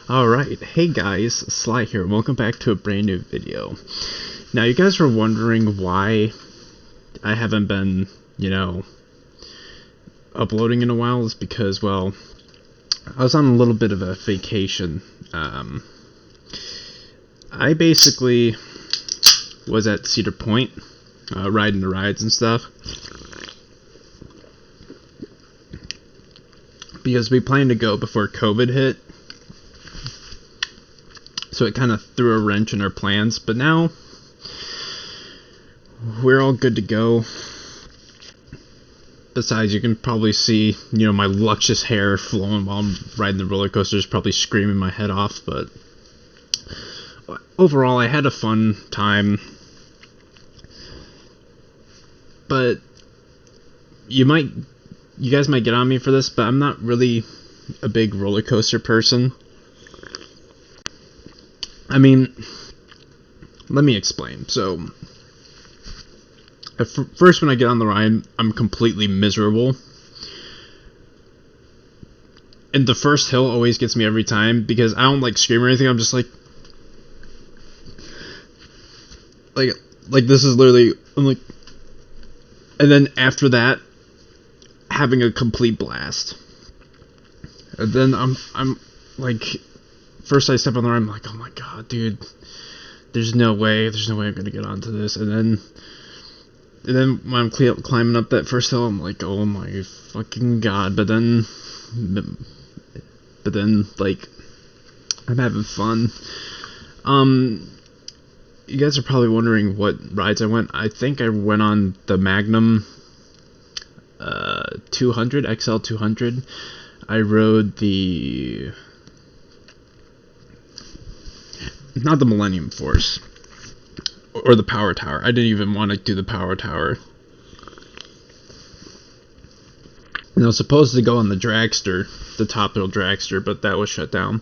Alright, hey guys, Sly here, welcome back to a brand new video. Now you guys were wondering why I haven't been, uploading in a while. Is because, well, I was on a little bit of a vacation. I basically was at Cedar Point, riding the rides and stuff. Because we planned to go before COVID hit. So it kind of threw a wrench in our plans, but now we're all good to go. Besides, you can probably see, my luscious hair flowing while I'm riding the roller coasters, probably screaming my head off, but overall, I had a fun time. But you guys might get on me for this, but I'm not really a big roller coaster person. I mean, let me explain. So, at first when I get on the ride, I'm completely miserable. And the first hill always gets me every time, because I don't like scream or anything. I'm just like this is literally, I'm like, and then after that, having a complete blast. And then I'm like, first I step on the ride, I'm like, oh my god, dude, there's no way I'm gonna get onto this. And then when I'm climbing up that first hill, I'm like, oh my fucking god. But then, like, I'm having fun. You guys are probably wondering what rides I went. I think I went on the Magnum 200, XL 200. I rode not the Millennium Force or the Power Tower. I didn't even want to do the Power Tower. And I was supposed to go on the dragster, the Top Thrill dragster, but that was shut down.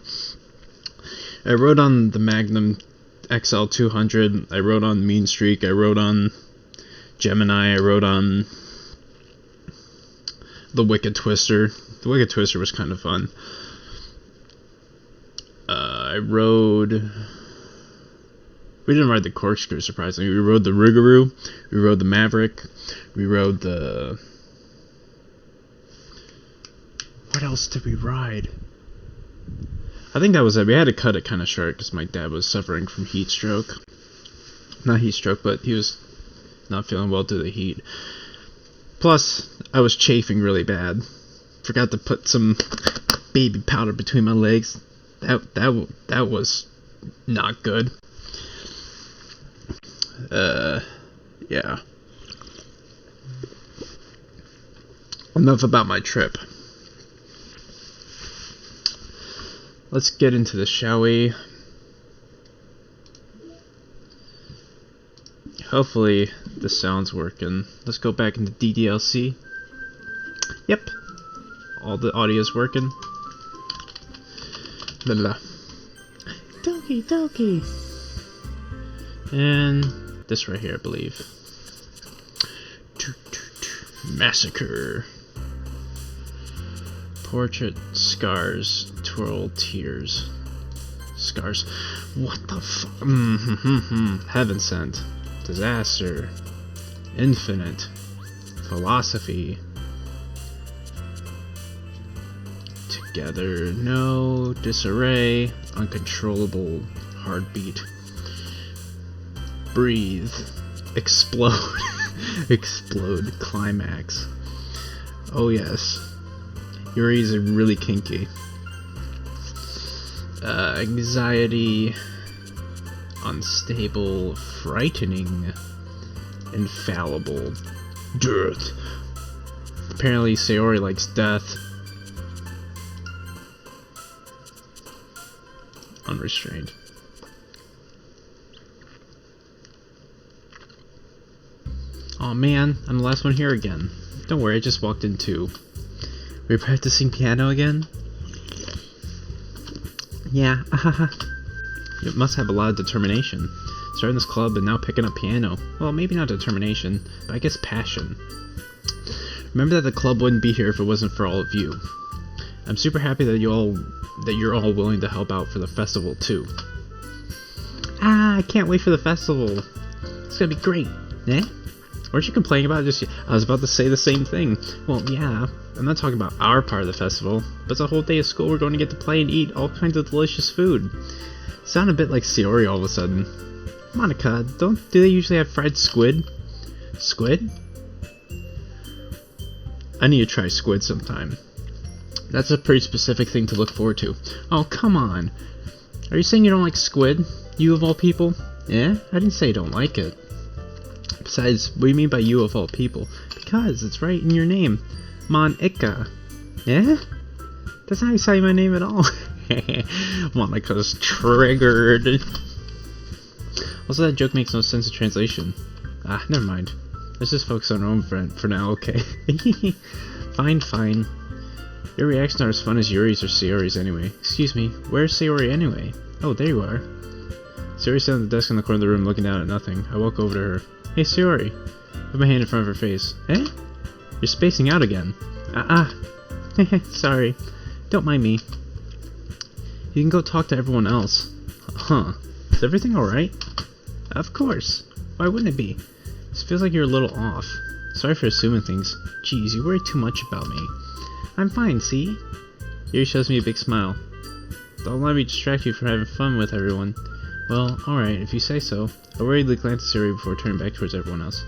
I rode on the Magnum XL 200. I rode on Mean Streak. I rode on Gemini. I rode on the Wicked Twister. The Wicked Twister was kind of fun. We didn't ride the Corkscrew, surprisingly. We rode the Rougarou. We rode the Maverick. We rode the... What else did we ride? I think that was it. We had to cut it kind of short because my dad was suffering from heat stroke. Not heat stroke, but he was not feeling well due to the heat. Plus, I was chafing really bad. Forgot to put some baby powder between my legs. That was not good. Yeah. Enough about my trip. Let's get into this, shall we? Hopefully the sound's working. Let's go back into DDLC. Yep. All the audio's working. La la. Doki. And this right here, I believe. Massacre. Portrait, scars, twirl, tears. Scars. What the fuck? Heaven sent. Disaster. Infinite. Philosophy. Together. No. Disarray. Uncontrollable. Heartbeat. Breathe. Explode. Explode. Climax. Oh yes. Yuri's really kinky. Anxiety. Unstable. Frightening. Infallible. Death. Apparently Sayori likes death. Unrestrained. Aw man, I'm the last one here again. Don't worry, I just walked in too. We're practicing piano again? Yeah, You must have a lot of determination. Starting this club and now picking up piano. Well, maybe not determination, but I guess passion. Remember that the club wouldn't be here if it wasn't for all of you. I'm super happy that you all that you're all willing to help out for the festival too. I can't wait for the festival. It's gonna be great. Eh? Weren't you complaining about it just? I was about to say the same thing. Well, yeah. I'm not talking about our part of the festival, but it's a whole day of school. We're going to get to play and eat all kinds of delicious food. Sound a bit like Sayori all of a sudden. Monica, do they usually have fried squid? Squid? I need to try squid sometime. That's a pretty specific thing to look forward to. Oh, come on. Are you saying you don't like squid? You of all people? Yeah? I didn't say I don't like it. Besides, what do you mean by you of all people? Because it's right in your name. Monica. Yeah? That's not how you say my name at all. Monica's triggered. Also, that joke makes no sense in translation. Ah, never mind. Let's just focus on our own friend for now, okay? Fine. Your reactions are as fun as Yuri's or Sayori's anyway. Excuse me, where's Sayori anyway? Oh, there you are. Sayori sat at the desk in the corner of the room looking down at nothing. I walk over to her. Hey, Sayori. Put my hand in front of her face. Eh? You're spacing out again. Sorry. Don't mind me. You can go talk to everyone else. Huh. Is everything alright? Of course. Why wouldn't it be? This feels like you're a little off. Sorry for assuming things. Jeez, you worry too much about me. I'm fine, see? Yuri shows me a big smile. Don't let me distract you from having fun with everyone. Well, alright, if you say so. I worriedly glanced at Sayori before turning back towards everyone else.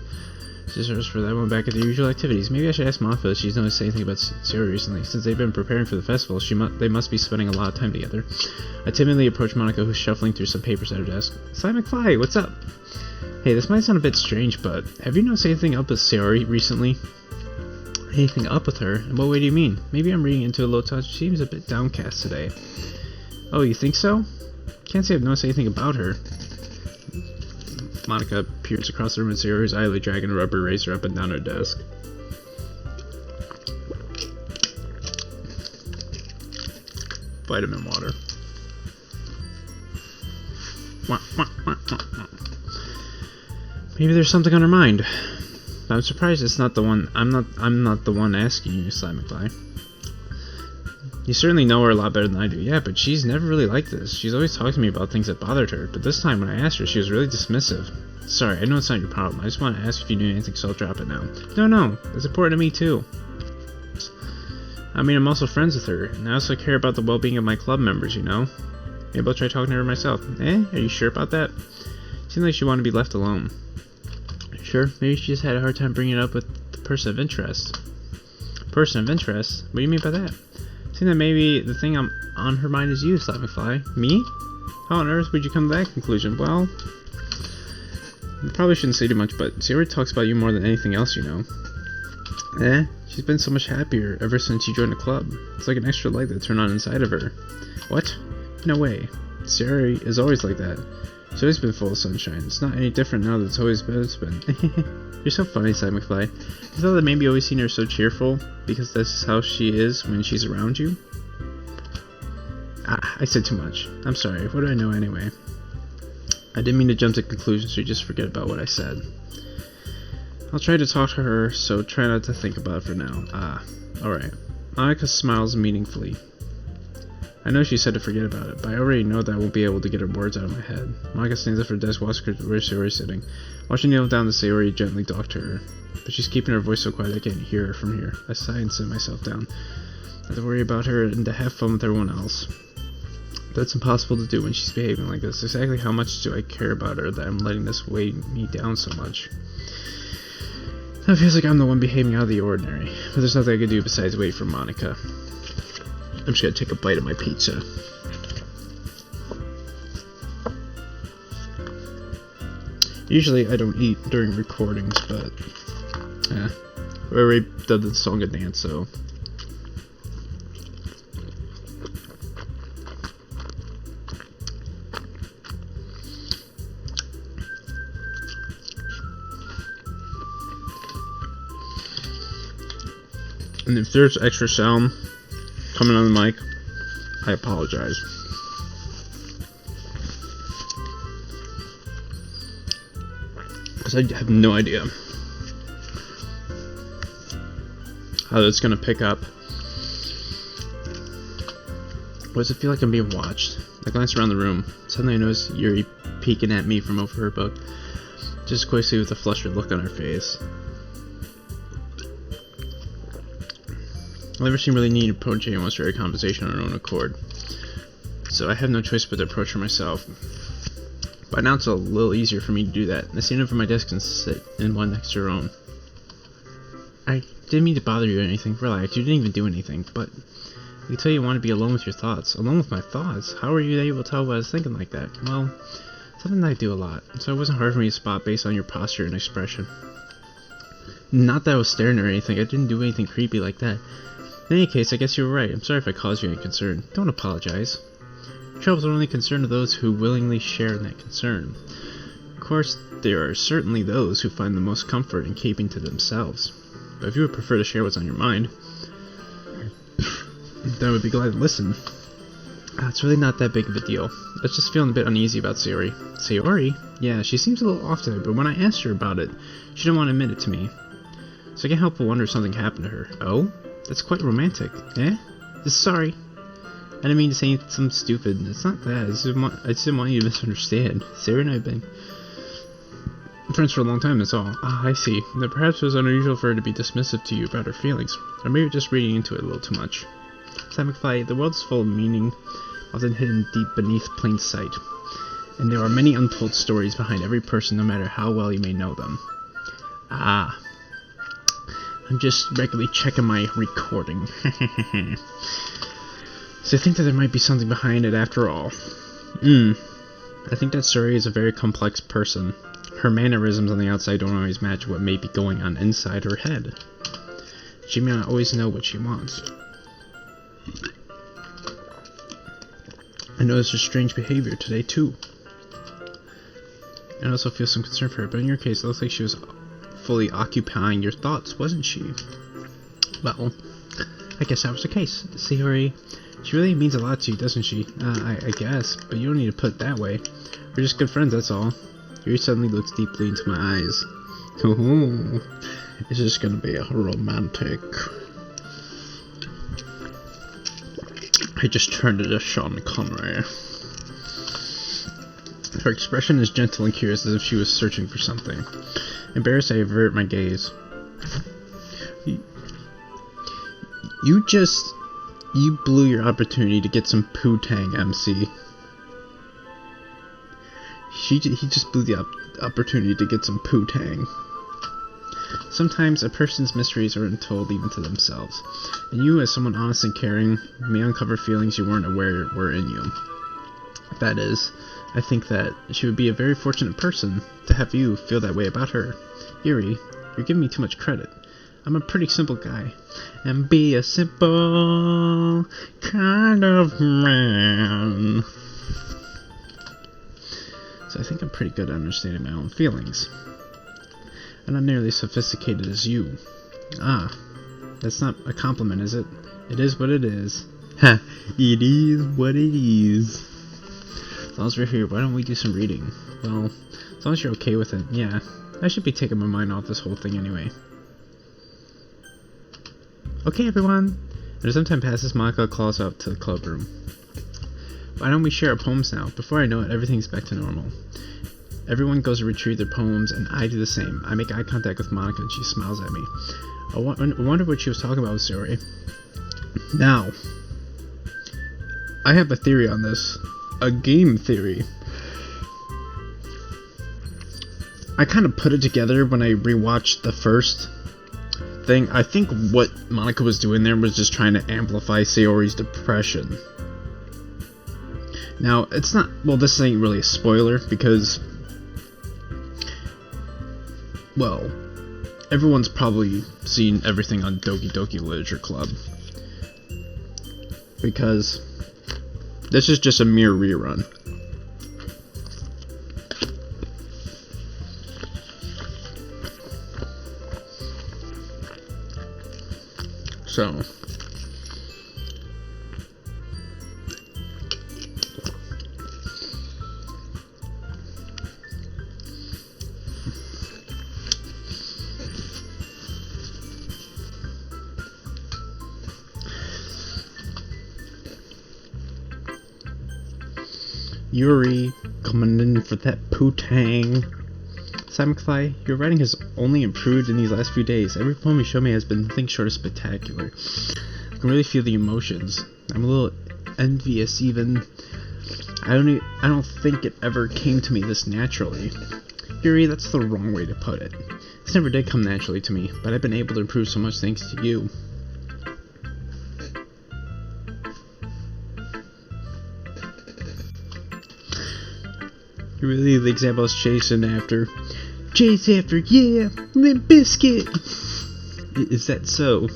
Sisters for that one back at their usual activities. Maybe I should ask Monica if she's noticed anything about Sayori recently. Since they've been preparing for the festival, they must be spending a lot of time together. I timidly approach Monica, who's shuffling through some papers at her desk. Sly McFly, what's up? Hey, this might sound a bit strange, but have you noticed anything up with Sayori recently? Anything up with her? In what way do you mean? Maybe I'm reading into a low touch. She seems a bit downcast today. Oh, you think so? Can't say I've noticed anything about her. Monica peers across the room at Sayori's idly dragging a rubber razor up and down her desk. Vitamin water. Maybe there's something on her mind. I'm surprised it's not the one. I'm not the one asking you, Sly McFly. You certainly know her a lot better than I do. Yeah, but she's never really like this. She's always talked to me about things that bothered her, but this time when I asked her, she was really dismissive. Sorry, I know it's not your problem. I just want to ask if you knew anything, so I'll drop it now. No, it's important to me too. I mean, I'm also friends with her, and I also care about the well-being of my club members, you know? Maybe I'll try talking to her myself. Are you sure about that? Seems like she wanted to be left alone. Sure, maybe she just had a hard time bringing it up with the person of interest. Person of interest? What do you mean by that? Seems that maybe the thing on her mind is you, Sly McFly. Me? How on earth would you come to that conclusion? Well, I probably shouldn't say too much, but Sayori talks about you more than anything else, you know. She's been so much happier ever since you joined the club. It's like an extra light that turned on inside of her. What? No way. Sayori is always like that. She's always been full of sunshine. It's not any different now that it's always been. You're so funny, Sly McFly. You thought that maybe you always seen her so cheerful because that's how she is when she's around you? I said too much. I'm sorry. What do I know anyway? I didn't mean to jump to conclusions, so you just forget about what I said. I'll try to talk to her, so try not to think about it for now. Alright. Monica smiles meaningfully. I know she said to forget about it, but I already know that I won't be able to get her words out of my head. Monica stands up from her desk, walks where Sayori's sitting. While she kneels down to Sayori, gently talk to her. But she's keeping her voice so quiet I can't hear her from here. I sigh and sit myself down. I have to worry about her and to have fun with everyone else. That's impossible to do when she's behaving like this. Exactly how much do I care about her that I'm letting this weigh me down so much? It feels like I'm the one behaving out of the ordinary, but there's nothing I can do besides wait for Monica. I'm just gonna take a bite of my pizza. Usually I don't eat during recordings, but we already did the song and dance, so. And if there's extra sound coming on the mic, I apologize. Because I have no idea how that's going to pick up Why does it feel like I'm being watched? I glance around the room. Suddenly I notice Yuri peeking at me from over her book, just quickly with a flustered look on her face. I've never seen really need to approach anyone to start a conversation on her own accord, so I have no choice but to approach her myself. By now it's a little easier for me to do that. I stand up from my desk and sit in one next to her own. I didn't mean to bother you or anything. Relax, you didn't even do anything, but I can tell you want to be alone with your thoughts. Alone with my thoughts? How are you able to tell what I was thinking like that? Well, something that I do a lot, so it wasn't hard for me to spot based on your posture and expression. Not that I was staring or anything, I didn't do anything creepy like that. In any case, I guess you were right. I'm sorry if I caused you any concern. Don't apologize. Troubles are only concern of those who willingly share in that concern. Of course, there are certainly those who find the most comfort in keeping to themselves. But if you would prefer to share what's on your mind, then I would be glad to listen. It's really not that big of a deal. I was just feeling a bit uneasy about Sayori. Sayori? Yeah, she seems a little off today, but when I asked her about it, she didn't want to admit it to me. So I can't help but wonder if something happened to her. Oh? That's quite romantic. Eh? Sorry. I didn't mean to say something stupid. It's not that. I just didn't want you to misunderstand. Sayori and I have been friends for a long time, that's all. Ah, I see. That perhaps it was unusual for her to be dismissive to you about her feelings. Or maybe just reading into it a little too much. Sam McFly, the world is full of meaning, often hidden deep beneath plain sight. And there are many untold stories behind every person, no matter how well you may know them. Ah. I'm just regularly checking my recording. So I think that there might be something behind it after all. I think that Sayori is a very complex person. Her mannerisms on the outside don't always match what may be going on inside her head. She may not always know what she wants. I noticed her strange behavior today too. I also feel some concern for her, but in your case it looks like she was fully occupying your thoughts, wasn't she? Well, I guess that was the case. Sayori, she really means a lot to you, doesn't she? I guess, but you don't need to put it that way. We're just good friends, that's all. Yuri suddenly looks deeply into my eyes. Oh, it's just gonna be a romantic. I just turned into Sean Connery. Her expression is gentle and curious, as if she was searching for something. Embarrassed, I avert my gaze. You blew your opportunity to get some poo-tang, MC. He just blew the opportunity to get some poo-tang. Sometimes a person's mysteries are untold even to themselves, and you, as someone honest and caring, may uncover feelings you weren't aware were in you. That is, I think that she would be a very fortunate person to have you feel that way about her. Yuri, you're giving me too much credit. I'm a pretty simple guy, and be a simple kind of man. So I think I'm pretty good at understanding my own feelings. I'm not nearly as sophisticated as you. Ah, that's not a compliment, is it? It is what it is. Ha, it is what it is. As long as we're here, why don't we do some reading? Well, as long as you're okay with it, yeah. I should be taking my mind off this whole thing anyway. Okay, everyone. And as some time passes, Monica calls out to the club room. Why don't we share our poems now? Before I know it, everything's back to normal. Everyone goes to retrieve their poems, and I do the same. I make eye contact with Monica, and she smiles at me. I wonder what she was talking about with Sayori. Now, I have a theory on this. A game theory. I kind of put it together when I rewatched the first thing. I think what Monica was doing there was just trying to amplify Sayori's depression. Now, it's not... Well, this ain't really a spoiler, because... Well, everyone's probably seen everything on Doki Doki Literature Club. Because this is just a mere rerun. So... Yuri, coming in for that poo-tang. Simon Clay, your writing has only improved in these last few days. Every poem you show me has been nothing short of spectacular. I can really feel the emotions. I'm a little envious even. I don't think it ever came to me this naturally. Yuri, that's the wrong way to put it. This never did come naturally to me, but I've been able to improve so much thanks to you. You're really the example I was chasing after. Chase after, yeah, Limp Biscuit. Is that so?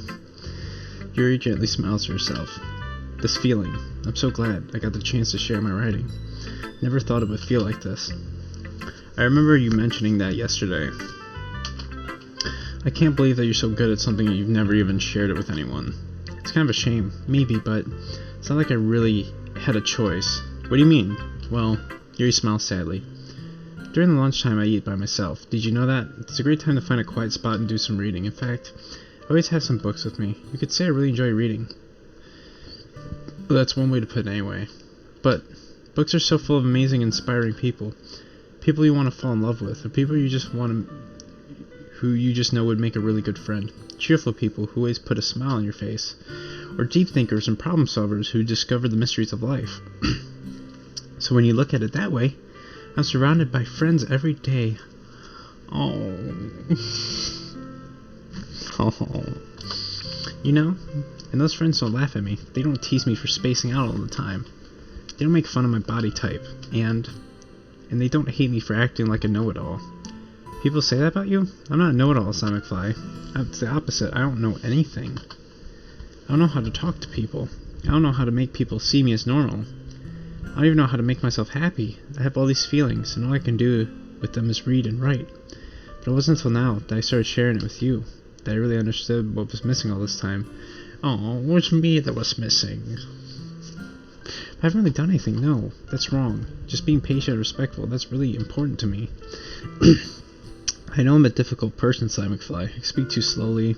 Yuri gently smiles to herself. This feeling, I'm so glad I got the chance to share my writing. Never thought it would feel like this. I remember you mentioning that yesterday. I can't believe that you're so good at something and you've never even shared it with anyone. It's kind of a shame, maybe, but it's not like I really had a choice. What do you mean? Well, Yuri smiles sadly. During the lunchtime I eat by myself. Did you know that? It's a great time to find a quiet spot and do some reading. In fact, I always have some books with me. You could say I really enjoy reading. Well, that's one way to put it anyway. But books are so full of amazing, inspiring people. People you want to fall in love with, or people you just want to, who you just know would make a really good friend. Cheerful people who always put a smile on your face. Or deep thinkers and problem solvers who discover the mysteries of life. So when you look at it that way, I'm surrounded by friends every day. Oh. Oh. You know, and those friends don't laugh at me. They don't tease me for spacing out all the time. They don't make fun of my body type. And they don't hate me for acting like a know-it-all. People say that about you? I'm not a know-it-all, Simon Fly. It's the opposite. I don't know anything. I don't know how to talk to people. I don't know how to make people see me as normal. I don't even know how to make myself happy. I have all these feelings, and all I can do with them is read and write. But it wasn't until now that I started sharing it with you that I really understood what was missing all this time. Oh, it was me that was missing. I haven't really done anything, no. That's wrong. Just being patient and respectful, that's really important to me. I know I'm a difficult person, Simon McFly. I speak too slowly.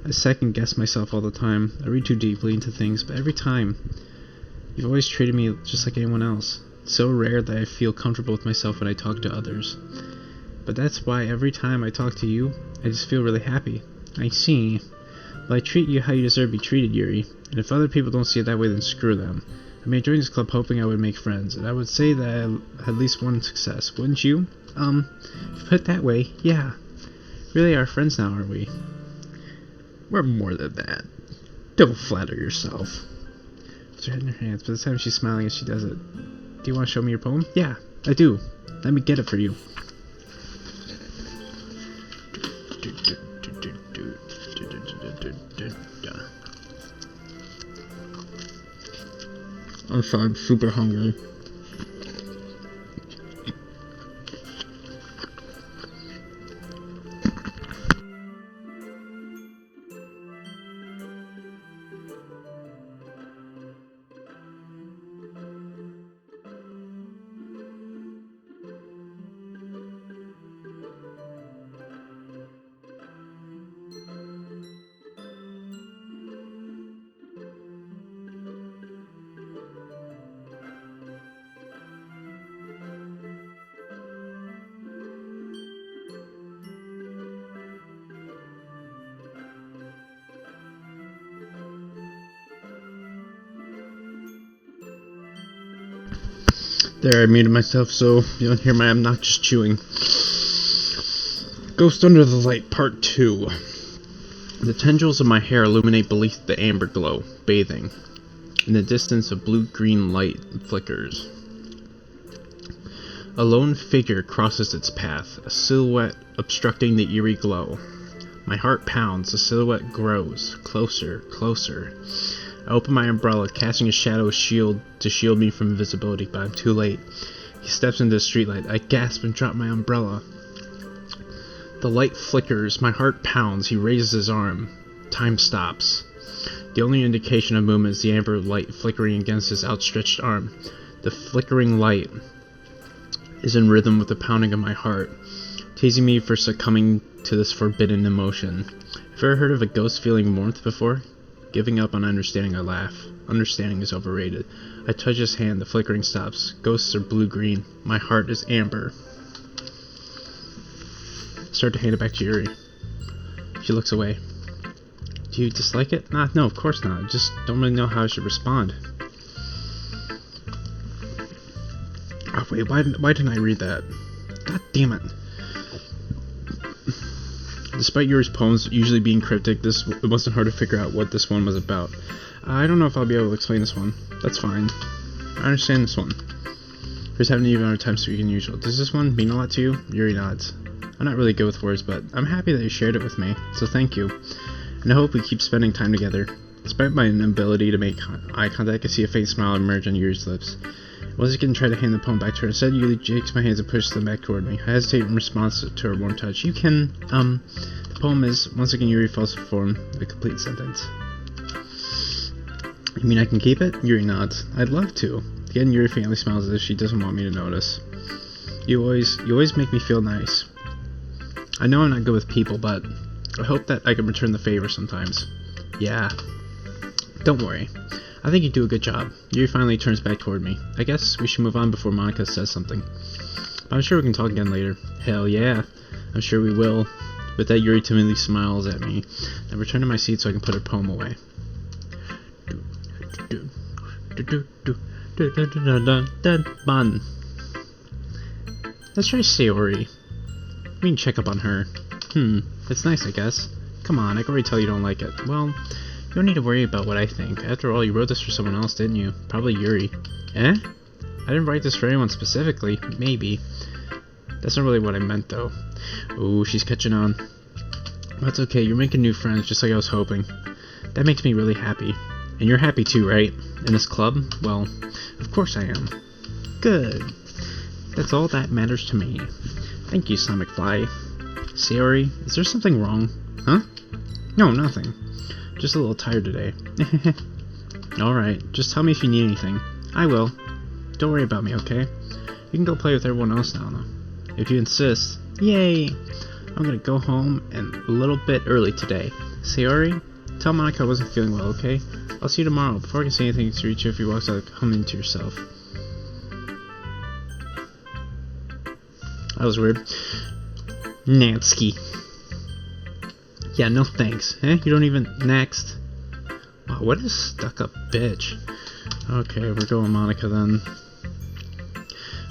I second-guess myself all the time. I read too deeply into things, but every time, you've always treated me just like anyone else. It's so rare that I feel comfortable with myself when I talk to others. But that's why every time I talk to you, I just feel really happy. I see. Well, I treat you how you deserve to be treated, Yuri. And if other people don't see it that way, then screw them. I mean, I joined this club hoping I would make friends, and I would say that I had at least one success, wouldn't you? If you put it that way, yeah. Really are friends now, aren't we? We're more than that. Don't flatter yourself. Puts her head in her hands, but this time she's smiling as she does it. Do you want to show me your poem? Yeah, I do. Let me get it for you. I'm sorry, I'm super hungry. There, I muted myself so you don't hear my obnoxious chewing. Ghost Under the Light, Part 2. The tendrils of my hair illuminate beneath the amber glow, bathing. In the distance, a blue-green light flickers. A lone figure crosses its path, a silhouette obstructing the eerie glow. My heart pounds, the silhouette grows, closer, closer. I open my umbrella, casting a shadow shield to shield me from invisibility, but I'm too late. He steps into the streetlight. I gasp and drop my umbrella. The light flickers. My heart pounds. He raises his arm. Time stops. The only indication of movement is the amber light flickering against his outstretched arm. The flickering light is in rhythm with the pounding of my heart, teasing me for succumbing to this forbidden emotion. Have you ever heard of a ghost feeling warmth before? Giving up on understanding, I laugh. Understanding is overrated. I touch his hand, the flickering stops. Ghosts are blue-green. My heart is amber. Start to hand it back to Yuri. She looks away. Do you dislike it? No, of course not. I just don't really know how I should respond. Oh, wait, why didn't I read that? God damn it. Despite Yuri's poems usually being cryptic, it wasn't hard to figure out what this one was about. I don't know if I'll be able to explain this one. That's fine. I understand this one. Just having an even harder time speaking than usual. Does this one mean a lot to you? Yuri nods. I'm not really good with words, but I'm happy that you shared it with me, so thank you. And I hope we keep spending time together. Despite my inability to make eye contact, I see a faint smile emerge on Yuri's lips. I wasn't going to try to hand the poem back to her. Instead, Yuri takes my hands and pushes them back toward me. I hesitate in response to her warm touch. You can, the poem is, once again Yuri falls to form a complete sentence. You mean I can keep it? Yuri nods. I'd love to. Again, Yuri faintly smiles as if she doesn't want me to notice. You always make me feel nice. I know I'm not good with people, but I hope that I can return the favor sometimes. Yeah. Don't worry. I think you do a good job. Yuri finally turns back toward me. I guess we should move on before Monica says something. But I'm sure we can talk again later. Hell yeah. I'm sure we will. With that, Yuri timidly smiles at me. I return to my seat so I can put her poem away. Bun. Let's try Sayori. We can check up on her. It's nice, I guess. Come on, I can already tell you don't like it. Well, you don't need to worry about what I think. After all, you wrote this for someone else, didn't you? Probably Yuri. Eh? I didn't write this for anyone specifically. Maybe. That's not really what I meant, though. Ooh, she's catching on. That's okay, you're making new friends, just like I was hoping. That makes me really happy. And you're happy too, right? In this club? Well, of course I am. Good. That's all that matters to me. Thank you, Sonic Fly. Sayori, is there something wrong? Huh? No, nothing. Just a little tired today. Alright, just tell me if you need anything. I will. Don't worry about me, okay? You can go play with everyone else now, though. If you insist. Yay! I'm gonna go home and a little bit early today. Sayori, tell Monica I wasn't feeling well, okay? I'll see you tomorrow. Before I can say anything to reach you, if he walks out, come into yourself. That was weird. Nansky. Yeah, no thanks. Eh? You don't even... Next. Wow, what a stuck-up bitch. Okay, we're going Monica then.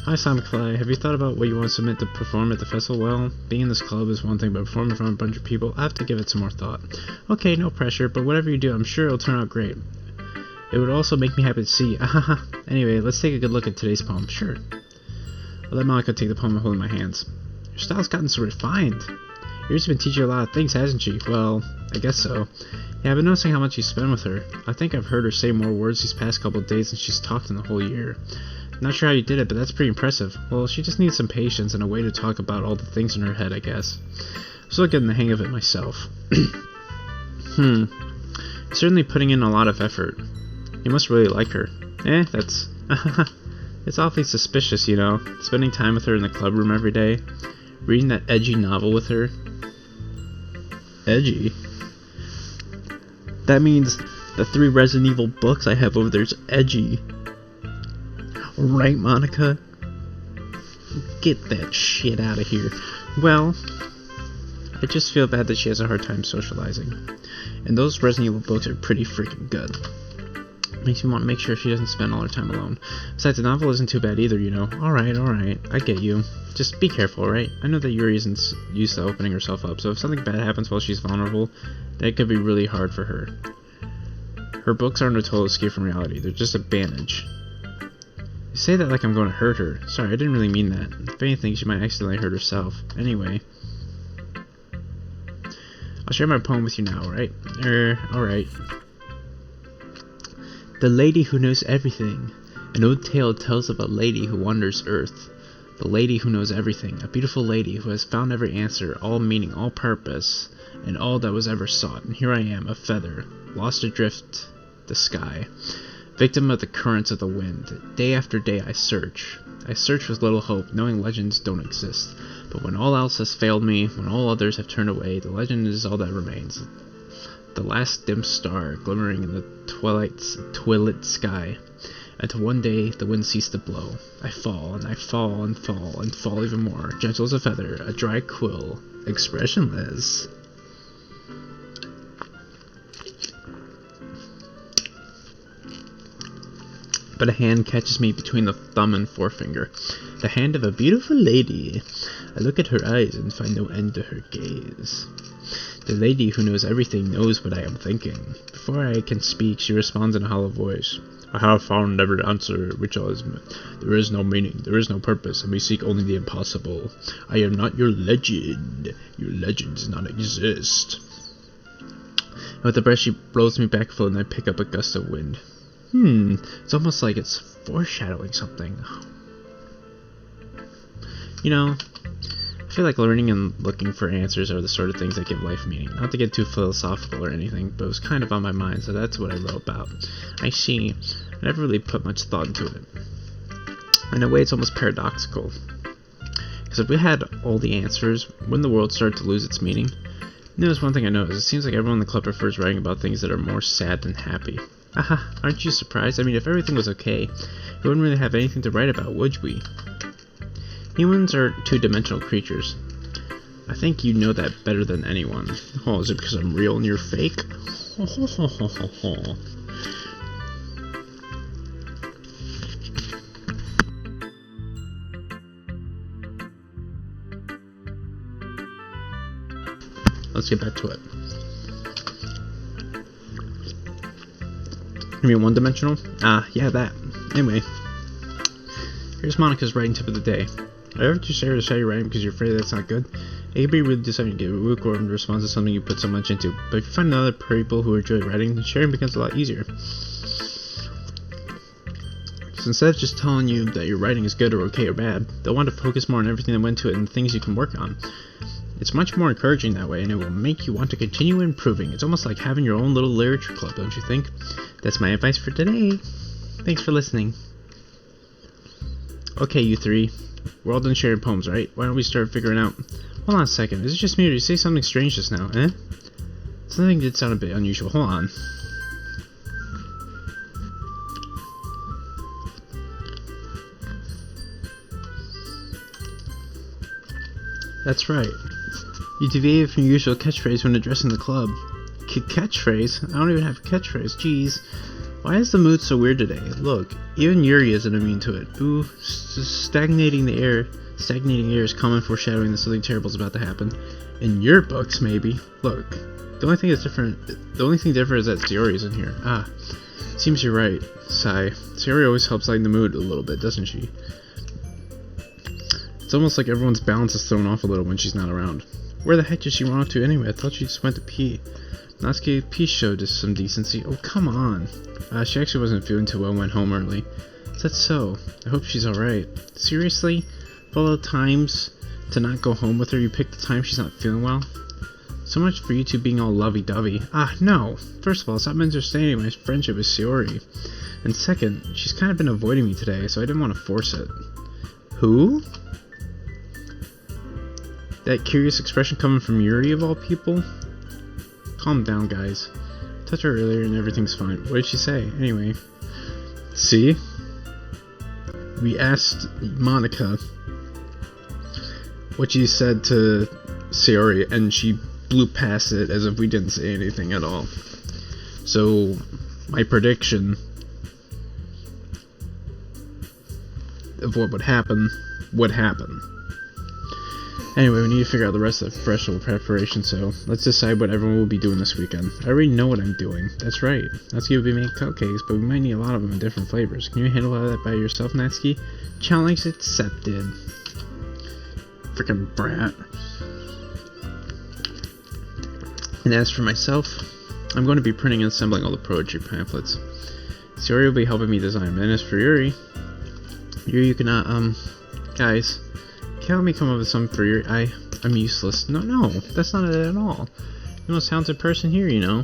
Hi, Sonic Fly. Have you thought about what you want to submit to perform at the festival? Well, being in this club is one thing, but performing in front of a bunch of people, I have to give it some more thought. Okay, no pressure, but whatever you do, I'm sure it'll turn out great. It would also make me happy to see you. Anyway, let's take a good look at today's poem. Sure. I'll let Monica take the poem and hold it in my hands. Your style's gotten so refined. Yuri's been teaching you a lot of things, hasn't she? Well, I guess so. Yeah, I've been noticing how much you spend with her. I think I've heard her say more words these past couple of days than she's talked in the whole year. Not sure how you did it, but that's pretty impressive. Well, she just needs some patience and a way to talk about all the things in her head, I guess. I'm still getting the hang of it myself. You're certainly putting in a lot of effort. You must really like her. That's... It's awfully suspicious, you know, spending time with her in the club room every day, reading that edgy novel with her. Edgy? That means the 3 Resident Evil books I have over there's edgy. Right, Monica? Get that shit out of here. Well, I just feel bad that she has a hard time socializing. And those Resident Evil books are pretty freaking good. Makes me want to make sure she doesn't spend all her time alone. Besides, the novel isn't too bad either, you know. Alright, I get you. Just be careful, right? I know that Yuri isn't used to opening herself up, so if something bad happens while she's vulnerable, that could be really hard for her. Her books aren't a total escape from reality, they're just a bandage. You say that like I'm going to hurt her. Sorry, I didn't really mean that. If anything, she might accidentally hurt herself. Anyway. I'll share my poem with you now, right? Alright. The Lady Who Knows Everything. An old tale tells of a lady who wanders earth. The lady who knows everything. A beautiful lady who has found every answer, all meaning, all purpose, and all that was ever sought. And here I am, a feather, lost adrift the sky, victim of the currents of the wind. Day after day I search. I search with little hope, knowing legends don't exist. But when all else has failed me, when all others have turned away, the legend is all that remains. the last dim star glimmering in the twilight sky, until one day the wind ceased to blow. I fall, and I fall, and fall, and fall even more, gentle as a feather, a dry quill, expressionless. But a hand catches me between the thumb and forefinger, the hand of a beautiful lady. I look at her eyes and find no end to her gaze. The lady who knows everything knows what I am thinking. Before I can speak, she responds in a hollow voice. I have found every answer which is. There is no meaning, there is no purpose, and we seek only the impossible. I am not your legend. Your legend does not exist. And with the breath, she blows me back full, and I pick up a gust of wind. It's almost like it's foreshadowing something. You know, I feel like learning and looking for answers are the sort of things that give life meaning. Not to get too philosophical or anything, but it was kind of on my mind, so that's what I wrote about. I see. I never really put much thought into it. In a way, it's almost paradoxical. Because if we had all the answers, wouldn't the world start to lose its meaning? And there's one thing I noticed. It seems like everyone in the club prefers writing about things that are more sad than happy. Aha, aren't you surprised? I mean, if everything was okay, we wouldn't really have anything to write about, would we? Humans are two-dimensional creatures. I think you know that better than anyone. Oh, is it because I'm real and you're fake? Let's get back to it. You mean one-dimensional? Yeah, that. Anyway, here's Monica's writing tip of the day. I heard you share your writing because you're afraid that's not good. It can be really disheartening to get a lukewarm response to something you put so much into. But if you find other people who enjoy writing, then sharing becomes a lot easier. So instead of just telling you that your writing is good or okay or bad, they'll want to focus more on everything that went to it and the things you can work on. It's much more encouraging that way, and it will make you want to continue improving. It's almost like having your own little literature club, don't you think? That's my advice for today. Thanks for listening. Okay, you three. We're all done sharing poems, right? Why don't we start figuring out... Hold on a second. Is it just me or did you say something strange just now, eh? Something did sound a bit unusual. Hold on. That's right. You deviated from your usual catchphrase when addressing the club. Catchphrase? I don't even have a catchphrase. Jeez. Why is the mood so weird today? Look, even Yuri isn't immune to it. Ooh, stagnating air is common foreshadowing that something terrible is about to happen. In your books, maybe. Look, the only thing different is that Sayori isn't here. Seems you're right. Sigh. Sayori always helps lighten the mood a little bit, doesn't she? It's almost like everyone's balance is thrown off a little when she's not around. Where the heck did she run off to anyway? I thought she just went to pee. Natsuki, please show just some decency. Oh, come on. She actually wasn't feeling too well and went home early. Is that so? I hope she's alright. Seriously? Of all the times to not go home with her, you picked the time she's not feeling well? So much for you two being all lovey-dovey. No. First of all, stop misunderstanding my friendship with Sayori. And second, she's kind of been avoiding me today, so I didn't want to force it. Who? That curious expression coming from Yuri of all people? Calm down, guys. I touched her earlier and everything's fine. What did she say? Anyway. See? We asked Monica what she said to Sayori, and she blew past it as if we didn't say anything at all. So, my prediction of what would happen would happen. Anyway, we need to figure out the rest of the festival preparation, so let's decide what everyone will be doing this weekend. I already know what I'm doing. That's right. Natsuki will be making cupcakes, but we might need a lot of them in different flavors. Can you handle all that by yourself, Natsuki? Challenge accepted. Frickin' brat. And as for myself, I'm going to be printing and assembling all the poetry pamphlets. Sayori will be helping me design them. And as for Yuri, you cannot, guys, can't let me come up with something for Yuri. I'm useless. No, that's not it at all. You're the most talented person here, you know.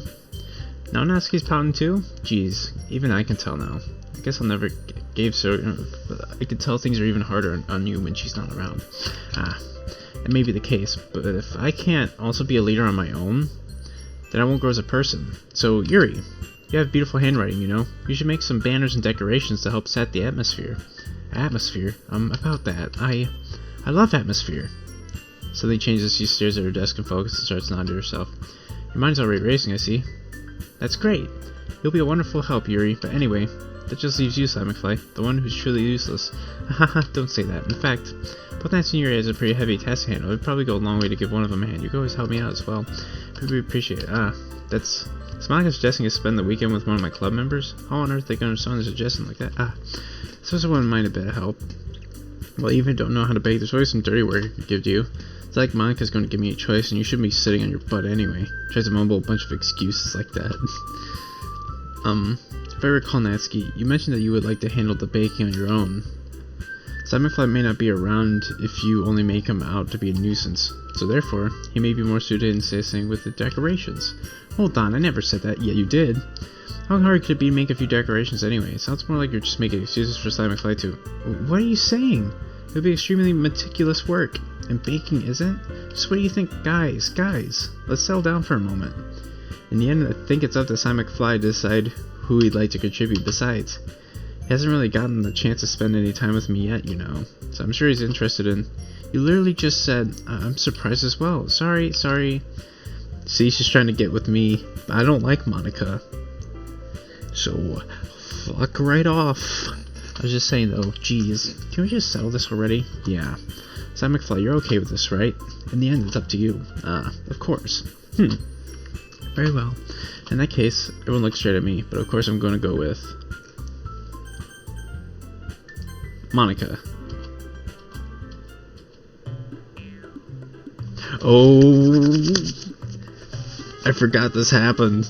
Now Natsuki's pouting too? Jeez, even I can tell now. I guess I'll never gave so. I could tell things are even harder on you when she's not around. That may be the case, but if I can't also be a leader on my own, then I won't grow as a person. So, Yuri, you have beautiful handwriting, you know? You should make some banners and decorations to help set the atmosphere. Atmosphere? About that. I love atmosphere. Suddenly changes, she stares at her desk and focuses and starts nodding to herself. Your mind's already racing, I see. That's great. You'll be a wonderful help, Yuri, but anyway, that just leaves you, Side McFly, the one who's truly useless. Haha, don't say that. In fact, both Nancy and Yuri has a pretty heavy task to handle. It'd probably go a long way to give one of them a hand. You can always help me out as well. Really appreciate it. Is Monica suggesting I spend the weekend with one of my club members? How on earth they can understand a suggestion like that? Suppose I wouldn't mind a bit of help. Well, even if I don't know how to bake, there's always some dirty work I could give to you. It's like Monica's going to give me a choice, and you shouldn't be sitting on your butt anyway. Tries to mumble a bunch of excuses like that. If I recall, Natsuki, you mentioned that you would like to handle the baking on your own. Simon Fly may not be around if you only make him out to be a nuisance, so therefore, he may be more suited in assisting with the decorations. Hold on, I never said that. Yeah, you did. How hard could it be to make a few decorations anyway? It sounds more like you're just making excuses for Simon Fly to... What are you saying? It would be extremely meticulous work. And baking isn't? Just what do you think? Guys, let's settle down for a moment. In the end, I think it's up to Simon McFly to decide who he'd like to contribute. Besides, he hasn't really gotten the chance to spend any time with me yet, you know. So I'm sure he's interested in... You literally just said, I'm surprised as well. Sorry. See, she's trying to get with me. I don't like Monica. So, fuck right off. I was just saying though, geez, can we just settle this already? Yeah. Simon McFly, you're okay with this, right? In the end, it's up to you. Of course. Very well. In that case, everyone looks straight at me, but of course I'm going to go with... Monica. Oh, I forgot this happened.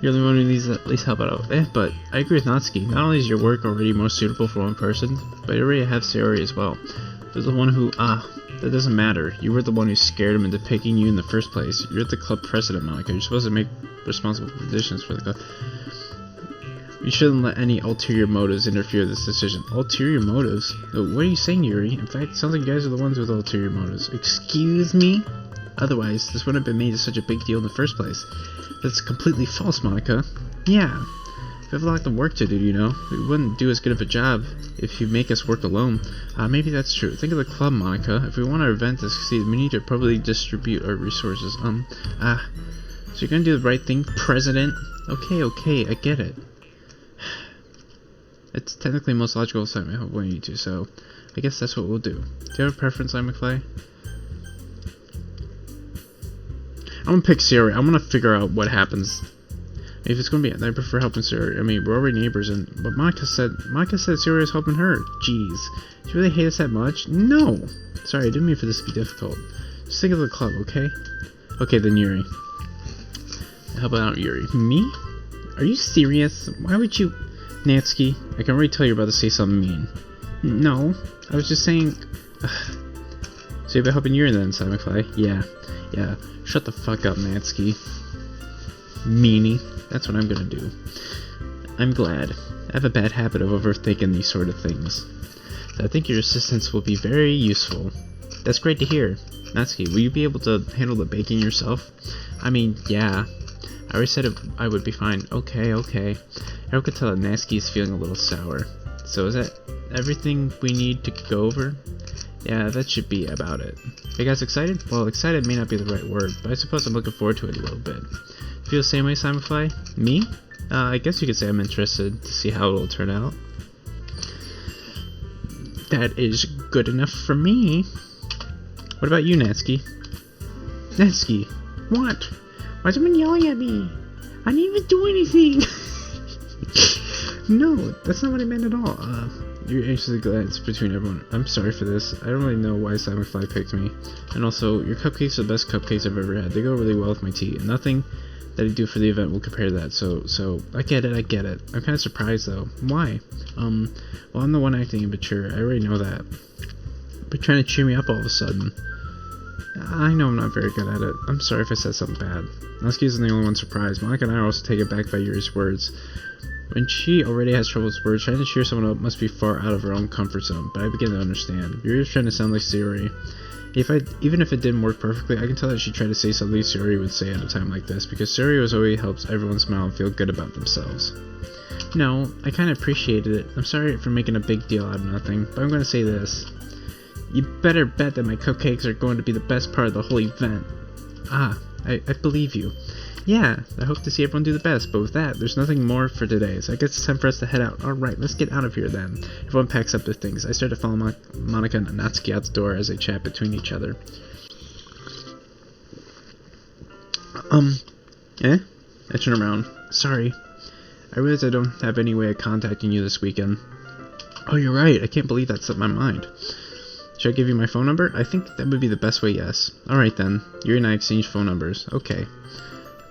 You're the one who needs to at least help out. But I agree with Natsuki. Not only is your work already more suitable for one person, but you already have Sayori as well. There's the one who, that doesn't matter. You were the one who scared him into picking you in the first place. You're the club president, Monica. You're supposed to make responsible decisions for the club. You shouldn't let any ulterior motives interfere with this decision. Ulterior motives? What are you saying, Yuri? In fact, it sounds like you guys are the ones with ulterior motives. Excuse me? Otherwise, this wouldn't have been made such a big deal in the first place. That's completely false, Monica. Yeah. We have a lot of work to do, you know. We wouldn't do as good of a job if you make us work alone. Maybe that's true. Think of the club, Monica. If we want our event to succeed, we need to probably distribute our resources. So you're gonna do the right thing, President? Okay, I get it. It's technically most logical assignment of what you need to, so I guess that's what we'll do. Do you have a preference, Simon McFly? I'm gonna pick Sayori. I'm gonna figure out what happens. If it's gonna be, I prefer helping Sayori. I mean, we're already neighbors, but Monica said Sayori is helping her. Jeez, do you really hate us that much? No. Sorry, I didn't mean for this to be difficult. Just think of the club, okay? Okay, then Yuri. Help out Yuri. Me? Are you serious? Why would you? Natsuki, I can already tell you're about to say something mean. No, I was just saying... So you've been helping Yuri then, Simon McFly? Yeah. Shut the fuck up, Natsuki. Meanie. That's what I'm gonna do. I'm glad. I have a bad habit of overthinking these sort of things. So I think your assistance will be very useful. That's great to hear. Natsuki, will you be able to handle the baking yourself? I mean, yeah. I already said I would be fine. Okay. I could tell that Natsuki is feeling a little sour. So is that everything we need to go over? Yeah, that should be about it. Are you guys excited? Well, excited may not be the right word, but I suppose I'm looking forward to it a little bit. Feel the same way, Simon Fly? Me? I guess you could say I'm interested to see how it will turn out. That is good enough for me. What about you, Natsuki? Natsuki, what? Why is someone yelling at me? I didn't even do anything. No, that's not what I meant at all. You're anxiously glance between everyone. I'm sorry for this. I don't really know why Simon Fly picked me. And also, your cupcakes are the best cupcakes I've ever had. They go really well with my tea. And nothing that I do for the event will compare to that. So I get it. I'm kind of surprised though. Why? Well, I'm the one acting immature. I already know that. But trying to cheer me up all of a sudden. I know I'm not very good at it. I'm sorry if I said something bad. Natsuki isn't the only one surprised. Monica and I are also taken back by Yuri's words. When she already has trouble with words, trying to cheer someone up must be far out of her own comfort zone, but I begin to understand. Yuri was trying to sound like Sayori. Even if it didn't work perfectly, I can tell that she tried to say something Sayori would say at a time like this, because Sayori always helps everyone smile and feel good about themselves. No, I kind of appreciated it. I'm sorry for making a big deal out of nothing, but I'm going to say this. You better bet that my cupcakes are going to be the best part of the whole event. Ah, I believe you. Yeah, I hope to see everyone do the best, but with that, there's nothing more for today, so I guess it's time for us to head out. Alright, let's get out of here then. Everyone packs up their things. I start to follow Monica and Natsuki out the door as they chat between each other. I turn around. Sorry. I realize I don't have any way of contacting you this weekend. Oh, you're right. I can't believe that slipped my mind. Should I give you my phone number? I think that would be the best way, yes. Alright then. Yuri and I exchange phone numbers. Okay.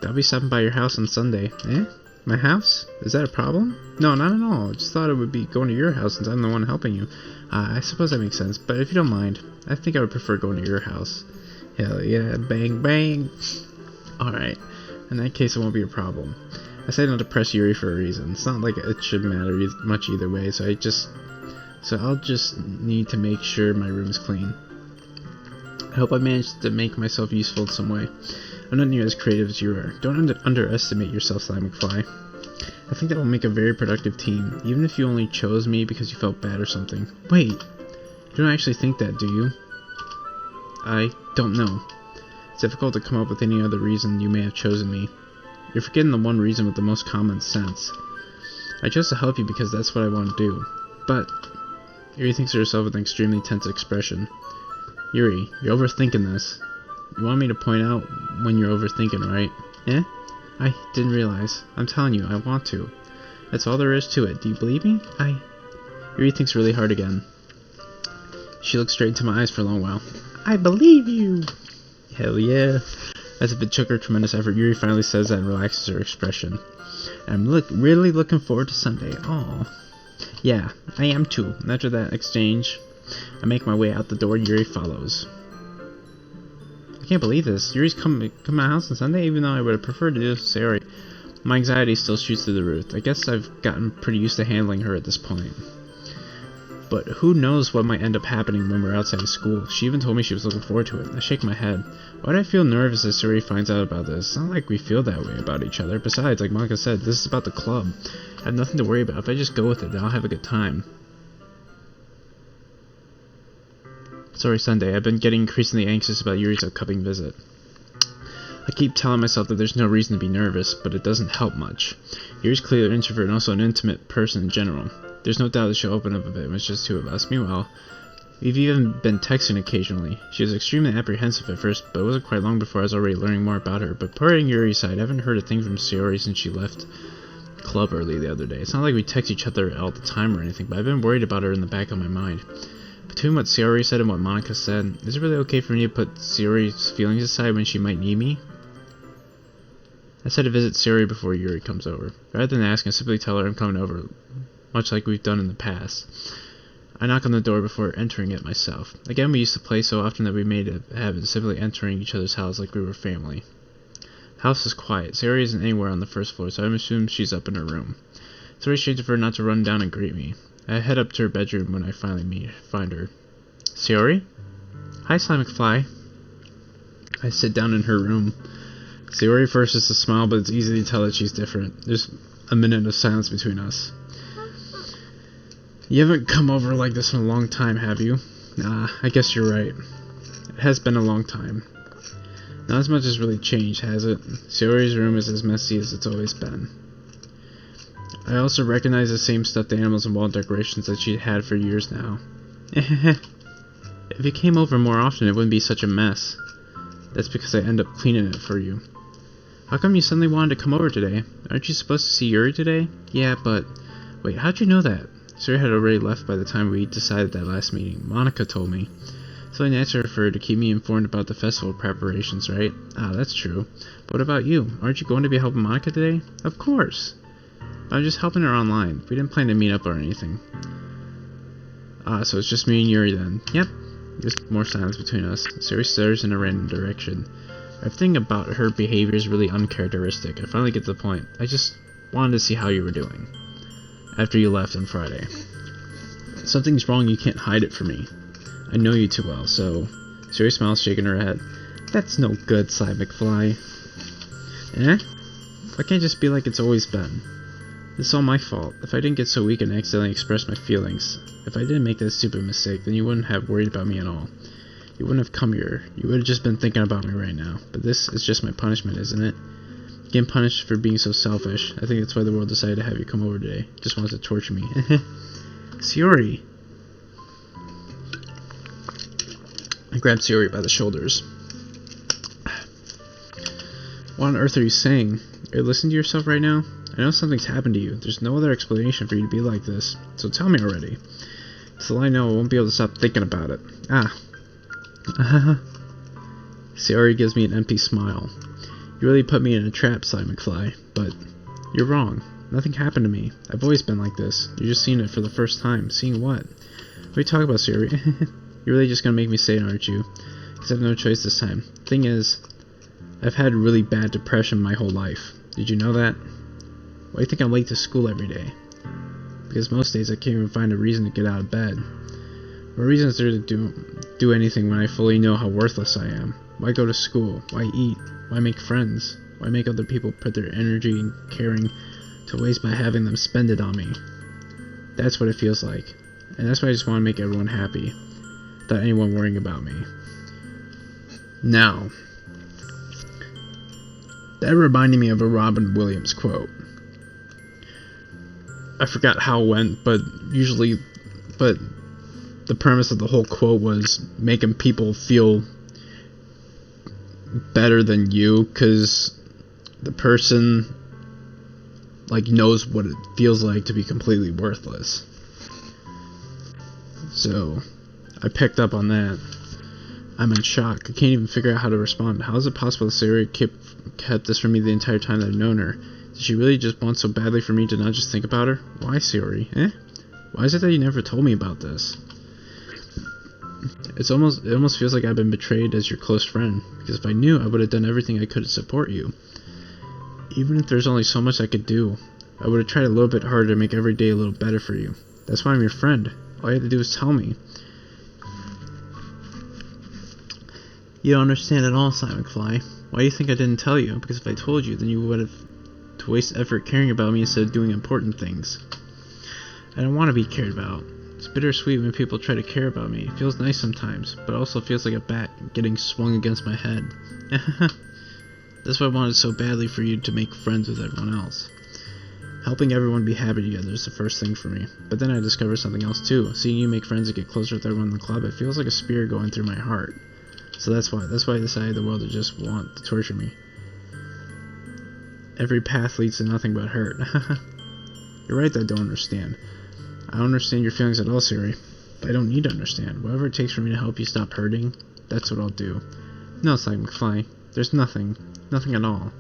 I'll be stopping by your house on Sunday. Eh? My house? Is that a problem? No, not at all. I just thought it would be going to your house since I'm the one helping you. I suppose that makes sense, but if you don't mind, I think I would prefer going to your house. Hell yeah, bang bang. Alright. In that case, it won't be a problem. I say not to press Yuri for a reason. It's not like it should matter much either way, so I'll just need to make sure my room is clean. I hope I managed to make myself useful in some way. I'm not near as creative as you are. Don't underestimate yourself, Sly McFly. I think that will make a very productive team, even if you only chose me because you felt bad or something. Wait, you don't actually think that, do you? I don't know. It's difficult to come up with any other reason you may have chosen me. You're forgetting the one reason with the most common sense. I chose to help you because that's what I want to do. But Yuri thinks of herself with an extremely tense expression. Yuri, you're overthinking this. You want me to point out when you're overthinking, right? Eh? I didn't realize. I'm telling you, I want to. That's all there is to it. Do you believe me? Yuri thinks really hard again. She looks straight into my eyes for a long while. I believe you! Hell yeah. As if it took her tremendous effort, Yuri finally says that and relaxes her expression. I'm really looking forward to Sunday. Aw. Yeah, I am too. And after that exchange, I make my way out the door and Yuri follows. I can't believe this. Yuri's come to my house on Sunday, even though I would have preferred to do this with Sayori. My anxiety still shoots through the roof. I guess I've gotten pretty used to handling her at this point. But who knows what might end up happening when we're outside of school. She even told me she was looking forward to it. I shake my head. Why do I feel nervous as Sayori finds out about this? It's not like we feel that way about each other. Besides, like Monica said, this is about the club. I have nothing to worry about. If I just go with it, then I'll have a good time. Sorry, Sunday. I've been getting increasingly anxious about Yuri's upcoming visit. I keep telling myself that there's no reason to be nervous, but it doesn't help much. Yuri's clearly an introvert and also an intimate person in general. There's no doubt that she'll open up a bit when it's just two of us. Meanwhile, we've even been texting occasionally. She was extremely apprehensive at first, but it wasn't quite long before I was already learning more about her. But putting Yuri's side, I haven't heard a thing from Sayori since she left the club early the other day. It's not like we text each other all the time or anything, but I've been worried about her in the back of my mind. Between what Sayori said and what Monica said, is it really okay for me to put Sayori's feelings aside when she might need me? I said to visit Sayori before Yuri comes over. Rather than ask, I simply tell her I'm coming over, much like we've done in the past. I knock on the door before entering it myself. Again, we used to play so often that we made a habit of simply entering each other's house like we were family. The house is quiet. Sayori isn't anywhere on the first floor, so I assume she's up in her room. It's very strange of her not to run down and greet me. I head up to her bedroom when I finally find her. Sayori? Hi, Sly McFly. I sit down in her room. Sayori forces a smile, but it's easy to tell that she's different. There's a minute of silence between us. You haven't come over like this in a long time, have you? Nah, I guess you're right. It has been a long time. Not as much has really changed, has it? Sayori's room is as messy as it's always been. I also recognize the same stuffed animals and wall decorations that she'd had for years now. If you came over more often, it wouldn't be such a mess. That's because I end up cleaning it for you. How come you suddenly wanted to come over today? Aren't you supposed to see Yuri today? Yeah, but... Wait, how'd you know that? Sayori had already left by the time we decided that last meeting. Monica told me. It's only natural for her to keep me informed about the festival preparations, right? Ah, that's true. But what about you? Aren't you going to be helping Monica today? Of course! I'm just helping her online. We didn't plan to meet up or anything. Ah, so it's just me and Yuri then. Yep. There's more silence between us. Sayori stares in a random direction. Everything about her behavior is really uncharacteristic. I finally get to the point. I just wanted to see how you were doing. after you left on Friday. Something's wrong, you can't hide it from me. I know you too well, so... Sayori smiles, shaking her head. That's no good, Sly McFly. Eh? Why can't it just be like it's always been? This is all my fault. If I didn't get so weak and accidentally express my feelings, if I didn't make that stupid mistake, then you wouldn't have worried about me at all. You wouldn't have come here. You would have just been thinking about me right now. But this is just my punishment, isn't it? Getting punished for being so selfish. I think that's why the world decided to have you come over today. Just wants to torture me. Sayori. I grabbed Sayori by the shoulders. What on earth are you saying? Are you listening to yourself right now? I know something's happened to you. There's no other explanation for you to be like this. So tell me already. Till I know, I won't be able to stop thinking about it. Ah. Sayori gives me an empty smile. You really put me in a trap, Sly McFly. But you're wrong. Nothing happened to me. I've always been like this. You're just seeing it for the first time. Seeing what? What are you talking about, Sayori? You're really just gonna make me say it, aren't you? Because I have no choice this time. Thing is, I've had really bad depression my whole life. Did you know that? Why do you think I'm late to school every day? Because most days I can't even find a reason to get out of bed. What reason is there to do anything when I fully know how worthless I am? Why go to school? Why eat? Why make friends? Why make other people put their energy and caring to waste by having them spend it on me? That's what it feels like. And that's why I just want to make everyone happy, without anyone worrying about me. Now, that reminded me of a Robin Williams quote. I forgot how it went, but the premise of the whole quote was making people feel better than you, because the person knows what it feels like to be completely worthless. So I picked up on that. I'm in shock. I can't even figure out how to respond. How is it possible that Sayori kept this from me the entire time that I've known her? Did she really just want so badly for me to not just think about her? Why, Sayori? Why is it that you never told me about this? It almost feels like I've been betrayed as your close friend, because if I knew, I would have done everything I could to support you. Even if there's only so much I could do, I would have tried a little bit harder to make every day a little better for you. That's why I'm your friend. All you have to do is tell me. You don't understand at all, Sly McFly. Why do you think I didn't tell you? Because if I told you, then you would have to waste effort caring about me instead of doing important things. I don't want to be cared about. It's bittersweet when people try to care about me. It feels nice sometimes, but also feels like a bat getting swung against my head. That's why I wanted so badly for you to make friends with everyone else. Helping everyone be happy together is the first thing for me. But then I discovered something else too. Seeing you make friends and get closer with everyone in the club, it feels like a spear going through my heart. So that's why I decided the world to just want to torture me. Every path leads to nothing but hurt. You're right that I don't understand. I don't understand your feelings at all, Sayori. But I don't need to understand. Whatever it takes for me to help you stop hurting, that's what I'll do. No, Sly McFly. There's nothing. Nothing at all.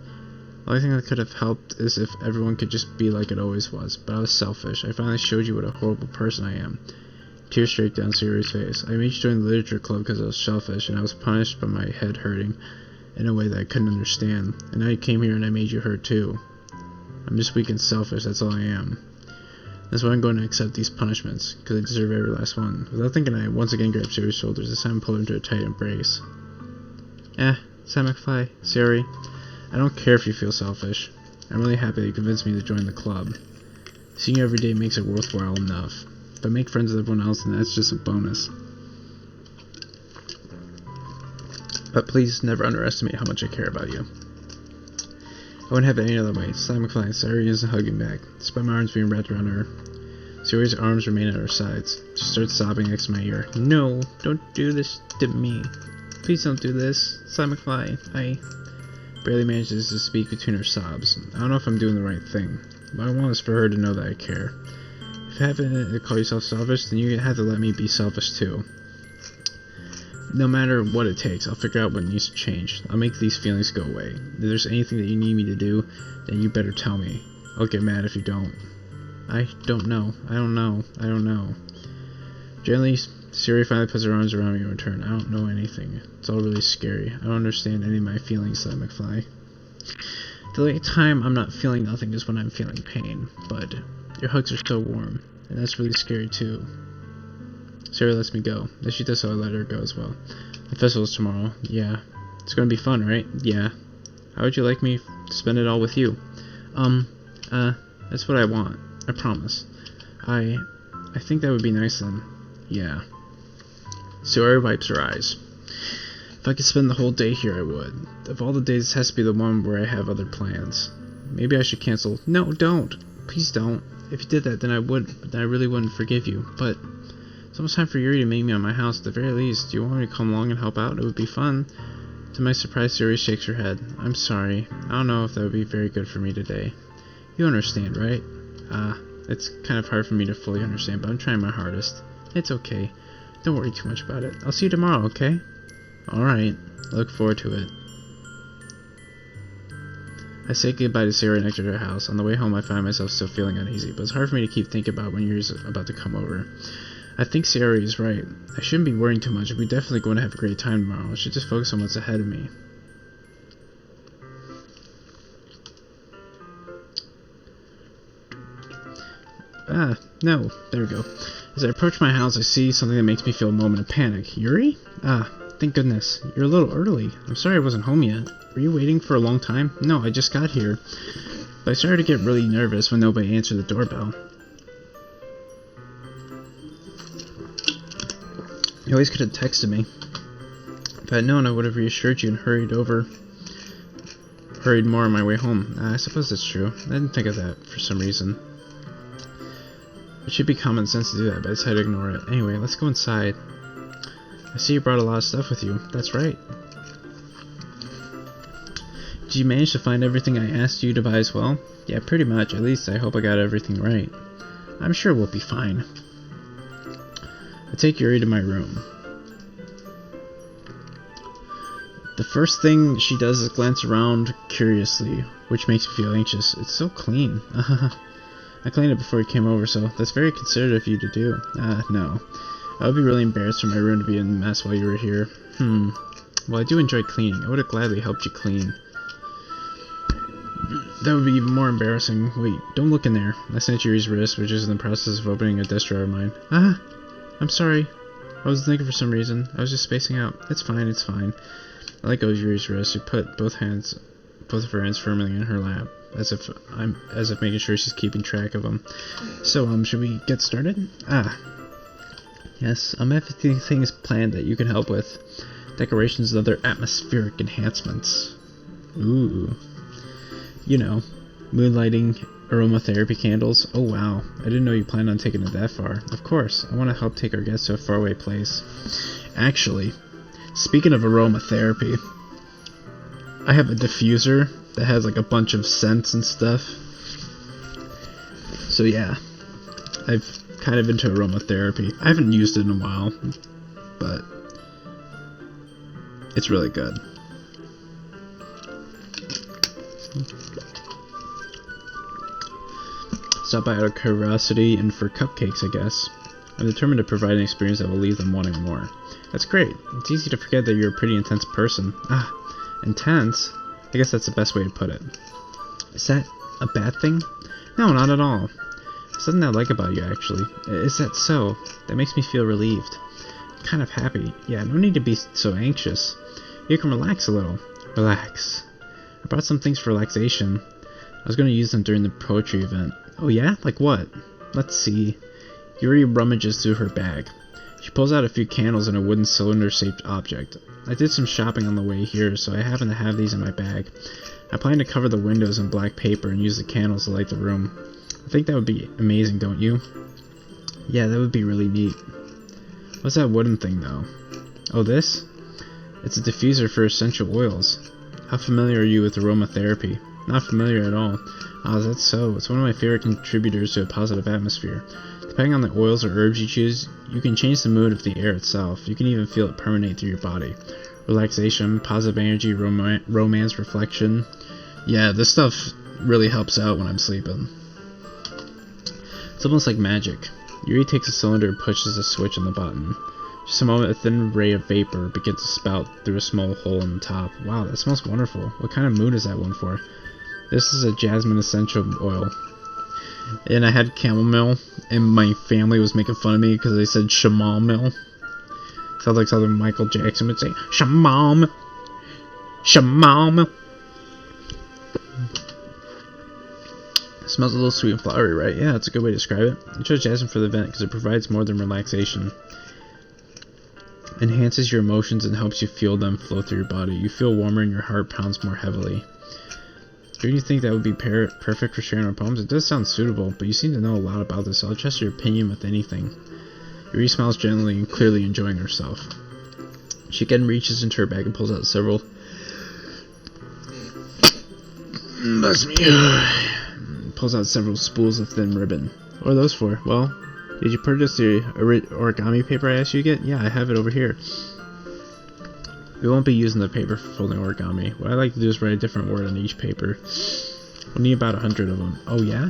The only thing that could have helped is if everyone could just be like it always was. But I was selfish. I finally showed you what a horrible person I am. Tears streaked down Sayori's face. I made you join the literature club because I was selfish, and I was punished by my head hurting in a way that I couldn't understand. And now you came here and I made you hurt too. I'm just weak and selfish, that's all I am. That's why I'm going to accept these punishments, because I deserve every last one. Without thinking, I once again grabbed Sayori's shoulders, this time pulled her into a tight embrace. Sly McFly, Sayori, I don't care if you feel selfish. I'm really happy that you convinced me to join the club. Seeing you every day makes it worthwhile enough. If I make friends with everyone else, then that's just a bonus. But please never underestimate how much I care about you. I wouldn't have it any other way. Sly McFly, Sayori isn't hugging back, despite my arms being wrapped around her. Sayori's arms remain at her sides. She starts sobbing next to my ear. No, don't do this to me. Please don't do this. Sly McFly, I barely manages to speak between her sobs. I don't know if I'm doing the right thing. What I want is for her to know that I care. If you happen to call yourself selfish, then you have to let me be selfish too. No matter what it takes, I'll figure out what needs to change. I'll make these feelings go away. If there's anything that you need me to do, then you better tell me. I'll get mad if you don't. I don't know. Gently, Sayori finally puts her arms around me in return. I don't know anything. It's all really scary. I don't understand any of my feelings, Sly McFly. The only time I'm not feeling nothing is when I'm feeling pain, but Your hugs are so warm, and that's really scary too. Sayori lets me go. If she does so, I let her go as well. The festival's tomorrow. Yeah. It's gonna be fun, right? Yeah. How would you like me to spend it all with you? That's what I want. I promise. I think that would be nice then. Yeah. Sayori wipes her eyes. If I could spend the whole day here, I would. Of all the days, this has to be the one where I have other plans. Maybe I should cancel. No, don't. Please don't. If you did that, then I really wouldn't forgive you. But it's almost time for Yuri to meet me at my house at the very least. Do you want me to come along and help out? It would be fun. To my surprise, Sayori shakes her head. I'm sorry. I don't know if that would be very good for me today. You understand, right? It's kind of hard for me to fully understand, but I'm trying my hardest. It's okay. Don't worry too much about it. I'll see you tomorrow, okay? Alright. I look forward to it. I say goodbye to Sayori and exit her house. On the way home, I find myself still feeling uneasy, but it's hard for me to keep thinking about when Yuri's about to come over. I think Sayori is right. I shouldn't be worrying too much. We're definitely going to have a great time tomorrow. I should just focus on what's ahead of me. No. There we go. As I approach my house, I see something that makes me feel a moment of panic. Yuri? Thank goodness. You're a little early. I'm sorry I wasn't home yet. Were you waiting for a long time? No, I just got here. But I started to get really nervous when nobody answered the doorbell. You always could have texted me. If I had known, I would have reassured you and hurried more on my way home. I suppose that's true. I didn't think of that for some reason. It should be common sense to do that, but I decided to ignore it. Anyway, let's go inside. I see you brought a lot of stuff with you. That's right. Did you manage to find everything I asked you to buy as well? Yeah, pretty much. At least I hope I got everything right. I'm sure we'll be fine. I take Yuri to my room. The first thing she does is glance around curiously, which makes me feel anxious. It's so clean. I cleaned it before you came over, so that's very considerate of you to do. No. I would be really embarrassed for my room to be in a mess while you were here. Well, I do enjoy cleaning. I would have gladly helped you clean. That would be even more embarrassing. Wait, don't look in there. I sent Yuri's wrist, which is in the process of opening a desk drawer of mine. I'm sorry. I was thinking for some reason. I was just spacing out. It's fine, it's fine. I let go of Yuri's wrist. She put both of her hands firmly in her lap, as if making sure she's keeping track of them. So, should we get started? Yes, everything is planned that you can help with. Decorations and other atmospheric enhancements. Ooh. You know, moonlighting, aromatherapy candles. Oh wow, I didn't know you planned on taking it that far. Of course, I want to help take our guests to a faraway place. Actually, speaking of aromatherapy, I have a diffuser that has like a bunch of scents and stuff. So yeah, I've kind of into aromatherapy. I haven't used it in a while, but it's really good. Stop by out of curiosity and for cupcakes, I guess. I'm determined to provide an experience that will leave them wanting more. That's great. It's easy to forget that you're a pretty intense person. Intense? I guess that's the best way to put it. Is that a bad thing? No, not at all. There's something I like about you, actually. Is that so? That makes me feel relieved. Kind of happy. Yeah, no need to be so anxious. You can relax a little. Relax. I brought some things for relaxation. I was going to use them during the poetry event. Oh yeah? Like what? Let's see. Yuri rummages through her bag. She pulls out a few candles and a wooden cylinder-shaped object. I did some shopping on the way here, so I happen to have these in my bag. I plan to cover the windows in black paper and use the candles to light the room. I think that would be amazing, don't you? Yeah, that would be really neat. What's that wooden thing, though? Oh, this? It's a diffuser for essential oils. How familiar are you with aromatherapy? Not familiar at all. Oh, that's so. It's one of my favorite contributors to a positive atmosphere. Depending on the oils or herbs you choose, you can change the mood of the air itself. You can even feel it permeate through your body. Relaxation, positive energy, romance, reflection. Yeah, this stuff really helps out when I'm sleeping. It's almost like magic. Yuri takes a cylinder and pushes a switch on the button. Just a moment, a thin ray of vapor begins to spout through a small hole in the top. Wow, that smells wonderful. What kind of mood is that one for? This is a jasmine essential oil. And I had chamomile, and my family was making fun of me because they said chamomile. Sounds like something Michael Jackson would say. Chamomile. Chamomile. Smells a little sweet and flowery, right? Yeah, that's a good way to describe it. You chose jasmine for the event because it provides more than relaxation. Enhances your emotions and helps you feel them flow through your body. You feel warmer and your heart pounds more heavily. Do you think that would be perfect for sharing our poems? It does sound suitable, but you seem to know a lot about this, so I'll trust your opinion with anything. Yuri smiles gently and clearly enjoying herself. She again reaches into her bag and pulls out several... Bless me. Pulls out several spools of thin ribbon. What are those for? Well, did you purchase the origami paper I asked you to get? Yeah, I have it over here. We won't be using the paper for folding origami. What I like to do is write a different word on each paper. We'll need about 100 of them. Oh yeah?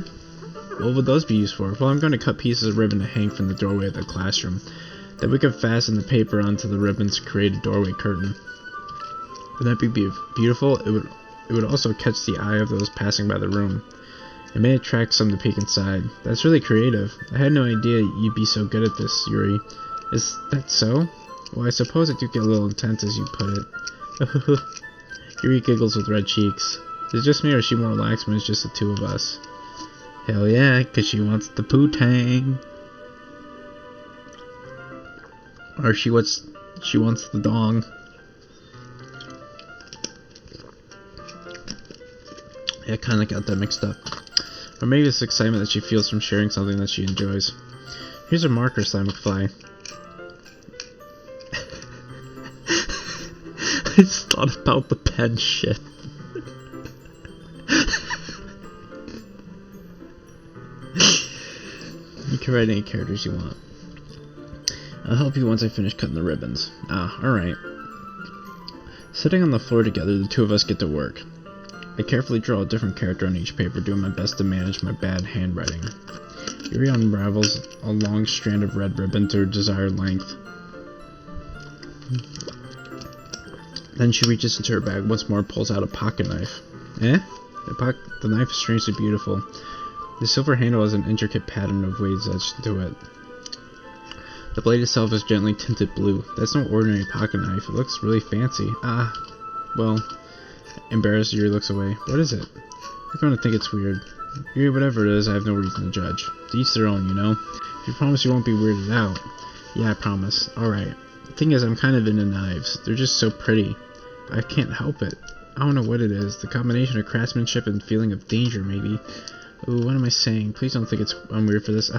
What would those be used for? Well, I'm going to cut pieces of ribbon to hang from the doorway of the classroom. Then we could fasten the paper onto the ribbons to create a doorway curtain. Would that be beautiful? It would also catch the eye of those passing by the room. It may attract some to peek inside. That's really creative. I had no idea you'd be so good at this, Yuri. Is that so? Well, I suppose I do get a little intense as you put it. Yuri giggles with red cheeks. Is it just me or is she more relaxed when it's just the two of us? Hell yeah, 'cause she wants the poo-tang. Or she wants the dong. Yeah, I kinda got that mixed up. Or maybe it's excitement that she feels from sharing something that she enjoys. Here's a marker, Sly McFly. I just thought about the pen shit. You can write any characters you want. I'll help you once I finish cutting the ribbons. Ah, alright. Sitting on the floor together, the two of us get to work. I carefully draw a different character on each paper, doing my best to manage my bad handwriting. Yuri unravels a long strand of red ribbon to her desired length. Then she reaches into her bag once more and pulls out a pocket knife. Eh? The knife is strangely beautiful. The silver handle has an intricate pattern of waves etched into it. The blade itself is gently tinted blue. That's no ordinary pocket knife. It looks really fancy. Ah, well... Embarrassed, Yuri looks away. What is it? You're going to think it's weird. Yuri, whatever it is, I have no reason to judge. To each their own, you know? If you promise you won't be weirded out. Yeah, I promise. Alright. The thing is, I'm kind of into knives. They're just so pretty. I can't help it. I don't know what it is. The combination of craftsmanship and feeling of danger, maybe. Ooh, what am I saying? Please don't think I'm weird for this.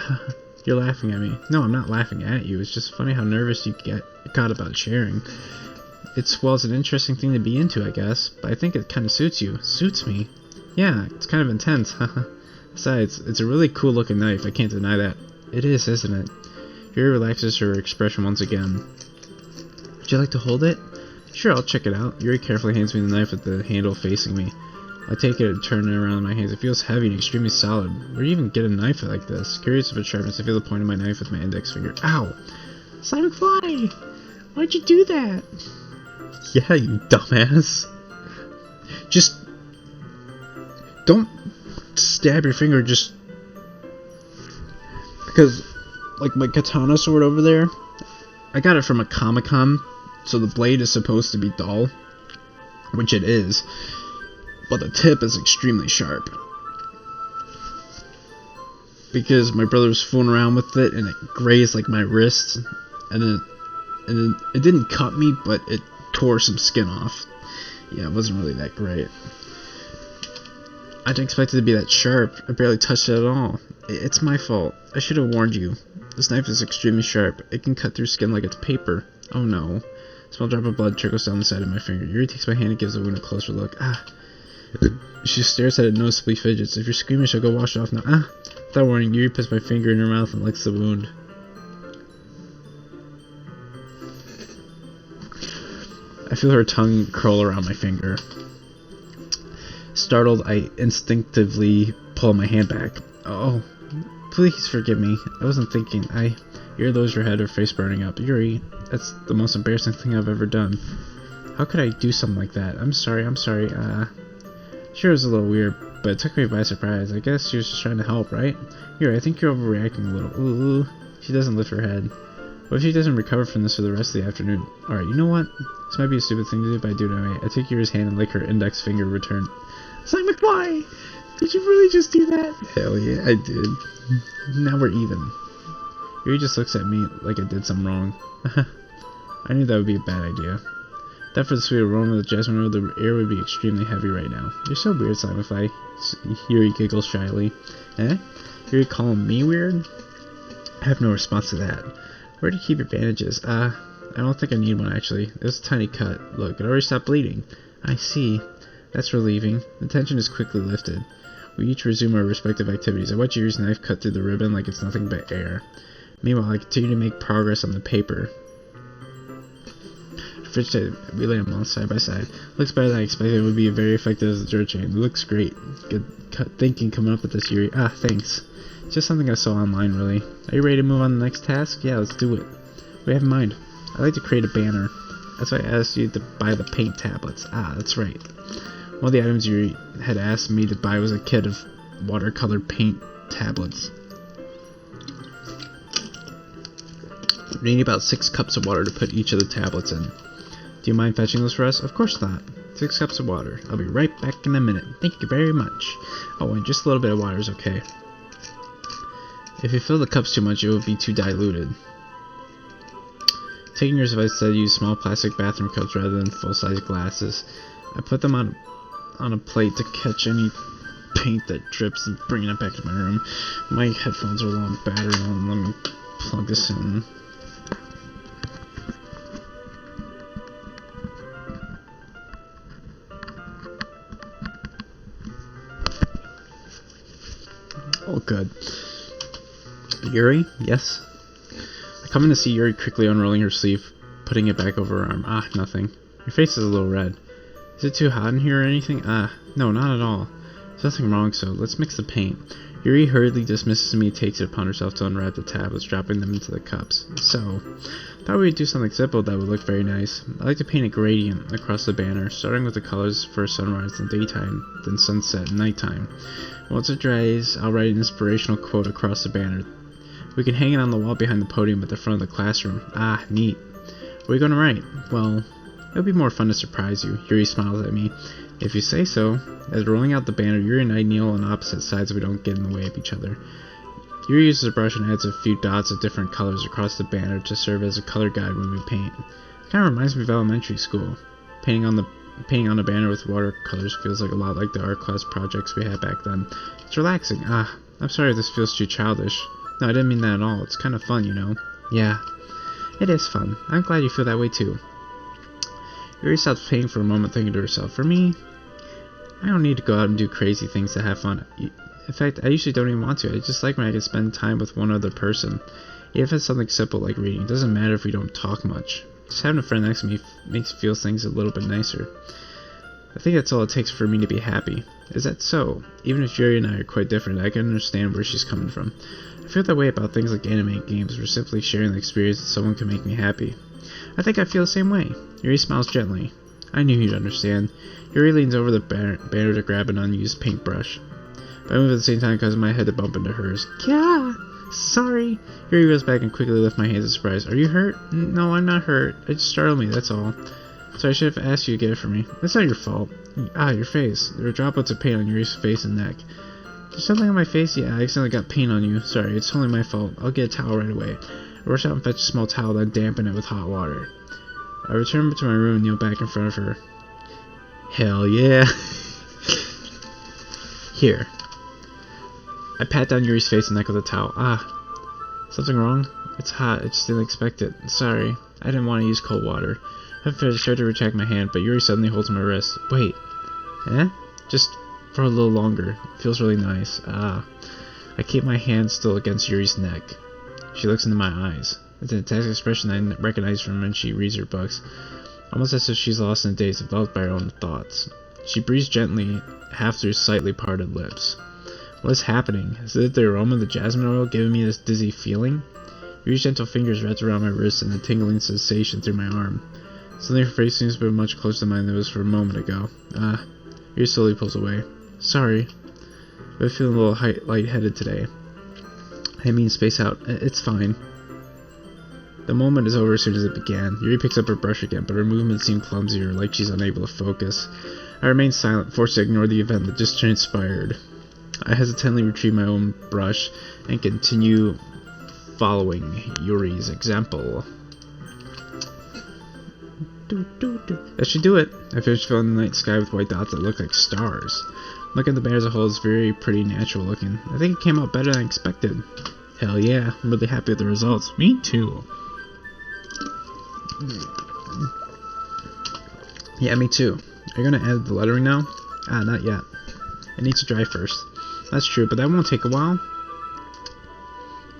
You're laughing at me. No, I'm not laughing at you. It's just funny how nervous you got about sharing. It's an interesting thing to be into, I guess, but I think it kind of suits you. Suits me? Yeah, it's kind of intense, Besides, it's a really cool looking knife, I can't deny that. It is, isn't it? Yuri relaxes her expression once again. Would you like to hold it? Sure, I'll check it out. Yuri carefully hands me the knife with the handle facing me. I take it and turn it around in my hands. It feels heavy and extremely solid. Where do you even get a knife like this? Curious of its sharpness, I feel the point of my knife with my index finger. Ow! Sly McFly! Why'd you do that? Yeah, you dumbass. Just don't stab your finger just because, like, my katana sword over there, I got it from a Comic-Con, so the blade is supposed to be dull, which it is, but the tip is extremely sharp. Because my brother was fooling around with it and it grazed like my wrist, and then it didn't cut me, but it tore some skin off. Yeah, it wasn't really that great. I didn't expect it to be that sharp. I barely touched it at all. It's my fault. I should have warned you. This knife is extremely sharp. It can cut through skin like it's paper. Oh no. A small drop of blood trickles down the side of my finger. Yuri takes my hand and gives the wound a closer look. Ah. She stares at it noticeably fidgets. If you're squeamish, I'll go wash it off now. Ah. Without warning, Yuri puts my finger in her mouth and licks the wound. I feel her tongue curl around my finger. Startled, I instinctively pull my hand back. Oh, please forgive me. I wasn't thinking. Yuri lowers her head, her face burning up. Yuri, that's the most embarrassing thing I've ever done. How could I do something like that? I'm sorry. Sure, it was a little weird, but it took me by surprise. I guess she was just trying to help, right? Here, I think you're overreacting a little. Ooh. She doesn't lift her head. What if she doesn't recover from this for the rest of the afternoon? Alright, you know what? This might be a stupid thing to do, but I do it anyway. I take Yuri's hand and lick her index finger in return. Simon, why? Did you really just do that? Hell yeah, I did. Now we're even. Yuri just looks at me like I did something wrong. I knew that would be a bad idea. That for the sweet aroma of the jasmine oil, the air would be extremely heavy right now. You're so weird, Simon. Yuri giggles shyly. Eh? Yuri calling me weird? I have no response to that. Where do you keep your bandages? I don't think I need one actually. It was a tiny cut. Look, it already stopped bleeding. I see. That's relieving. The tension is quickly lifted. We each resume our respective activities. I watch Yuri's knife cut through the ribbon like it's nothing but air. Meanwhile, I continue to make progress on the paper. We lay them all side by side. Looks better than I expected. It would be very effective as a dirt chain. It looks great. Good thinking coming up with this, Yuri. Thanks. It's just something I saw online, really. Are you ready to move on to the next task? Yeah, let's do it. What do you have in mind? I'd like to create a banner. That's why I asked you to buy the paint tablets. That's right. One of the items Yuri had asked me to buy was a kit of watercolor paint tablets. We need about 6 cups of water to put each of the tablets in. Do you mind fetching those for us? Of course not. 6 cups of water. I'll be right back in a minute. Thank you very much. Oh, and just a little bit of water is okay. If you fill the cups too much, it will be too diluted. Taking your advice, I use small plastic bathroom cups rather than full-size glasses. I put them on a plate to catch any paint that drips and bring it back to my room. My headphones are low on battery. Let me plug this in. Oh, good. Yuri? Yes? I come in to see Yuri quickly unrolling her sleeve, putting it back over her arm. Nothing. Your face is a little red. Is it too hot in here or anything? No, not at all. There's nothing wrong, so let's mix the paint. Yuri hurriedly dismisses me and takes it upon herself to unwrap the tablets, dropping them into the cups. So, thought we would do something simple that would look very nice. I like to paint a gradient across the banner, starting with the colors for sunrise and daytime, then sunset and nighttime. Once it dries, I'll write an inspirational quote across the banner. We can hang it on the wall behind the podium at the front of the classroom. Neat. What are you going to write? Well, it would be more fun to surprise you. Yuri smiles at me. If you say so. As rolling out the banner, Yuri and I kneel on opposite sides so we don't get in the way of each other. Yuri uses a brush and adds a few dots of different colors across the banner to serve as a color guide when we paint. It kind of reminds me of elementary school. Painting on a banner with watercolors feels like a lot like the art class projects we had back then. It's relaxing. I'm sorry if this feels too childish. No, I didn't mean that at all. It's kind of fun, you know? Yeah, it is fun. I'm glad you feel that way too. Yuri stops painting for a moment, thinking to herself, for me, I don't need to go out and do crazy things to have fun. In fact, I usually don't even want to. I just like when I can spend time with one other person. Even if it's something simple like reading. It doesn't matter if we don't talk much. Just having a friend next to me makes me feel things a little bit nicer. I think that's all it takes for me to be happy. Is that so? Even if Yuri and I are quite different, I can understand where she's coming from. I feel that way about things like anime and games, where simply sharing the experience that someone can make me happy. I think I feel the same way. Yuri smiles gently. I knew you'd understand. Yuri leans over the banner to grab an unused paintbrush. But I move at the same time causing my head to bump into hers. Yeah, sorry. Yuri goes back and quickly lifts my hands in surprise. Are you hurt? No, I'm not hurt. It just startled me, that's all. So I should have asked you to get it for me. That's not your fault. Your face. There were droplets of paint on Yuri's face and neck. There's something on my face? Yeah, I accidentally got paint on you. Sorry, it's totally my fault. I'll get a towel right away. I rush out and fetch a small towel, then dampen it with hot water. I return to my room and kneel back in front of her. Hell yeah. Here. I pat down Yuri's face and neck with a towel. Something wrong? It's hot. I just didn't expect it. Sorry. I didn't want to use cold water. I tried to retract my hand, but Yuri suddenly holds my wrist. Wait. Just for a little longer. It feels really nice. I keep my hand still against Yuri's neck. She looks into my eyes. It's an intense expression I recognize from when she reads her books. Almost as if she's lost in a daze, enveloped by her own thoughts. She breathes gently, half through slightly parted lips. What is happening? Is it the aroma of the jasmine oil giving me this dizzy feeling? Yuri's gentle fingers wrapped around my wrist and a tingling sensation through my arm. Suddenly her face seems to be much closer to mine than it was for a moment ago. Yuri slowly pulls away. Sorry. but I feel a little lightheaded today. I mean, space out. It's fine. The moment is over as soon as it began. Yuri picks up her brush again, but her movements seem clumsier, like she's unable to focus. I remain silent, forced to ignore the event that just transpired. I hesitantly retrieve my own brush and continue following Yuri's example. That should do it. I finished filling the night sky with white dots that look like stars. Looking at the bear as a whole is very pretty natural looking. I think it came out better than I expected. Hell yeah, I'm really happy with the results. Me too. Yeah, me too. Are you gonna add the lettering now? Not yet. It needs to dry first. That's true, but that won't take a while.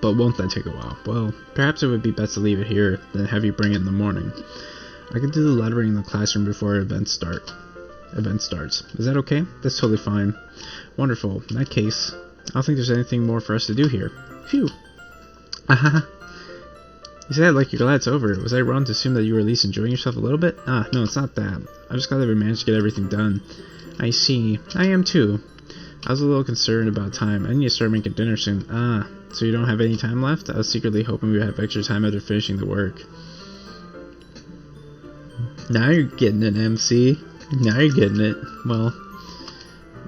But won't that take a while? Well, perhaps it would be best to leave it here than have you bring it in the morning. I can do the lettering in the classroom before event starts. Is that okay? That's totally fine. Wonderful. In that case, I don't think there's anything more for us to do here. Phew. You say that like you're glad it's over. Was I wrong to assume that you were at least enjoying yourself a little bit? No, it's not that. I'm just glad that we managed to get everything done. I see. I am too. I was a little concerned about time. I need to start making dinner soon. So you don't have any time left? I was secretly hoping we would have extra time after finishing the work. Now you're getting it, MC. Now you're getting it. Well,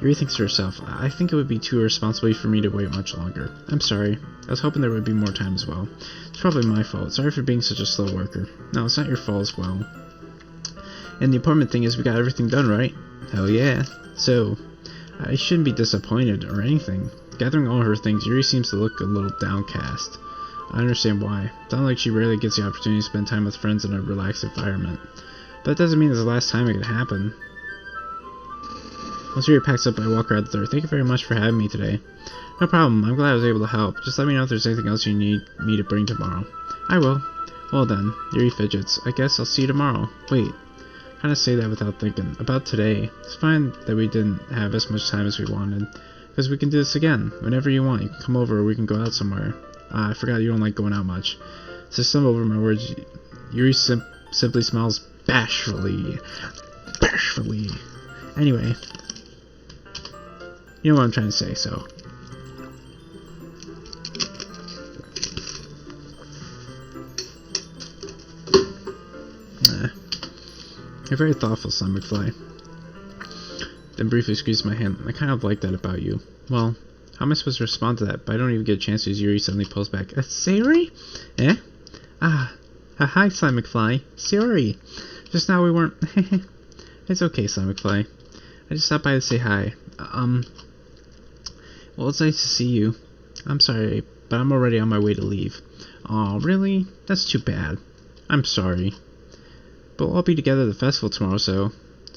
Yuri thinks to herself, I think it would be too irresponsible for me to wait much longer. I'm sorry. I was hoping there would be more time as well. It's probably my fault. Sorry for being such a slow worker. No, it's not your fault as well. And the important thing is we got everything done, right? Hell yeah. So, I shouldn't be disappointed or anything. Gathering all her things, Yuri seems to look a little downcast. I understand why. It's not like she rarely gets the opportunity to spend time with friends in a relaxed environment. But that doesn't mean it's the last time it could happen. Once Yuri packs up, I walk her out the door. Thank you very much for having me today. No problem. I'm glad I was able to help. Just let me know if there's anything else you need me to bring tomorrow. I will. Well then. Yuri fidgets. I guess I'll see you tomorrow. Wait. Kinda say that without thinking. About today. It's fine that we didn't have as much time as we wanted. Because we can do this again. Whenever you want. You can come over or we can go out somewhere. I forgot you don't like going out much. So stumble over my words. Yuri simply smiles bashfully. Bashfully. Anyway. You know what I'm trying to say, so. You're very thoughtful, son McFly. Then briefly squeezed my hand. I kind of like that about you. Well, how am I supposed to respond to that? But I don't even get a chance to. Yuri suddenly pulls back. Sayori? Eh? Hi, Sly McFly. Sayori. Just now we weren't. It's okay, Sly McFly. I just stopped by to say hi. Well, it's nice to see you. I'm sorry, but I'm already on my way to leave. Aw, really? That's too bad. I'm sorry. But we'll all be together at the festival tomorrow, so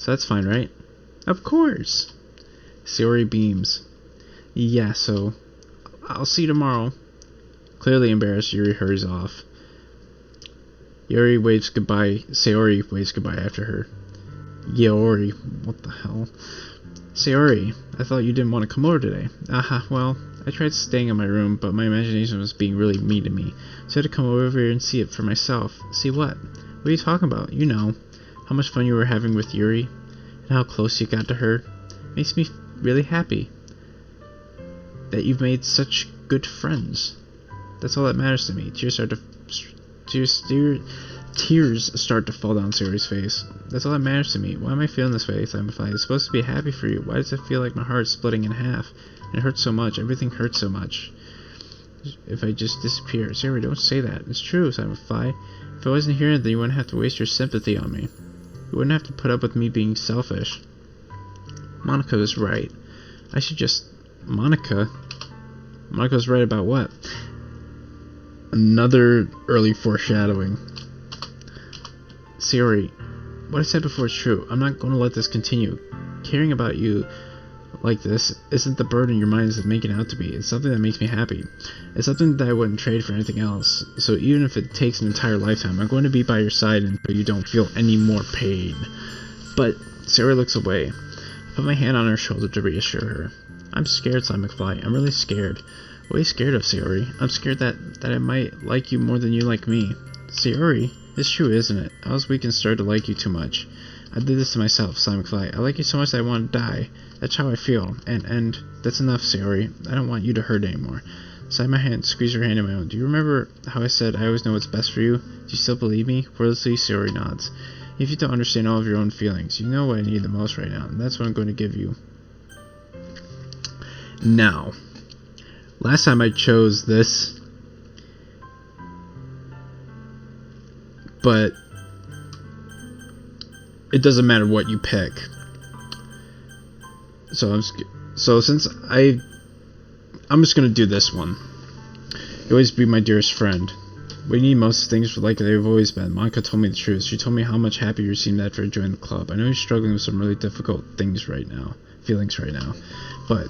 that's fine, right? Of course! Sayori beams. Yeah, so I'll see you tomorrow. Clearly embarrassed, Yuri hurries off. Sayori waves goodbye after her. Sayori, what the hell? Sayori, I thought you didn't want to come over today. Well, I tried staying in my room, but my imagination was being really mean to me, so I had to come over here and see it for myself. See what? What are you talking about? You know, how much fun you were having with Yuri, and how close you got to her. Makes me really happy that you've made such good friends. That's all that matters to me. Tears start to fall down Sayori's face. That's all that matters to me. Why am I feeling this way, Simify? It's supposed to be happy for you. Why does it feel like my heart's splitting in half? And it hurts so much. Everything hurts so much. If I just disappear. Sayori, don't say that. It's true, Simify. If I wasn't here, then you wouldn't have to waste your sympathy on me. You wouldn't have to put up with me being selfish. Monica is right. I should just... Monica's right about what? Another early foreshadowing. Sayori, what I said before is true. I'm not going to let this continue. Caring about you like this isn't the burden your mind is making it out to be. It's something that makes me happy. It's something that I wouldn't trade for anything else. So even if it takes an entire lifetime, I'm going to be by your side until you don't feel any more pain. But Sayori looks away. I put my hand on her shoulder to reassure her. I'm scared, Sly McFly. I'm really scared. What are you scared of, Sayori? I'm scared that I might like you more than you like me. Sayori, it's true, isn't it? I was weak and started to like you too much. I did this to myself, Simon Clay. I like you so much that I want to die. That's how I feel. And that's enough, Sayori. I don't want you to hurt anymore. Slide my hand, squeeze your hand in my own. Do you remember how I said I always know what's best for you? Do you still believe me? Wordlessly, Sayori nods. If you don't understand all of your own feelings, you know what I need the most right now, and that's what I'm going to give you. Now, last time I chose this, but it doesn't matter what you pick. So since I'm just gonna do this one. You always be my dearest friend. We need most things like they've always been. Monica told me the truth. She told me how much happier you seemed after I joined the club. I know you're struggling with some really difficult feelings right now, but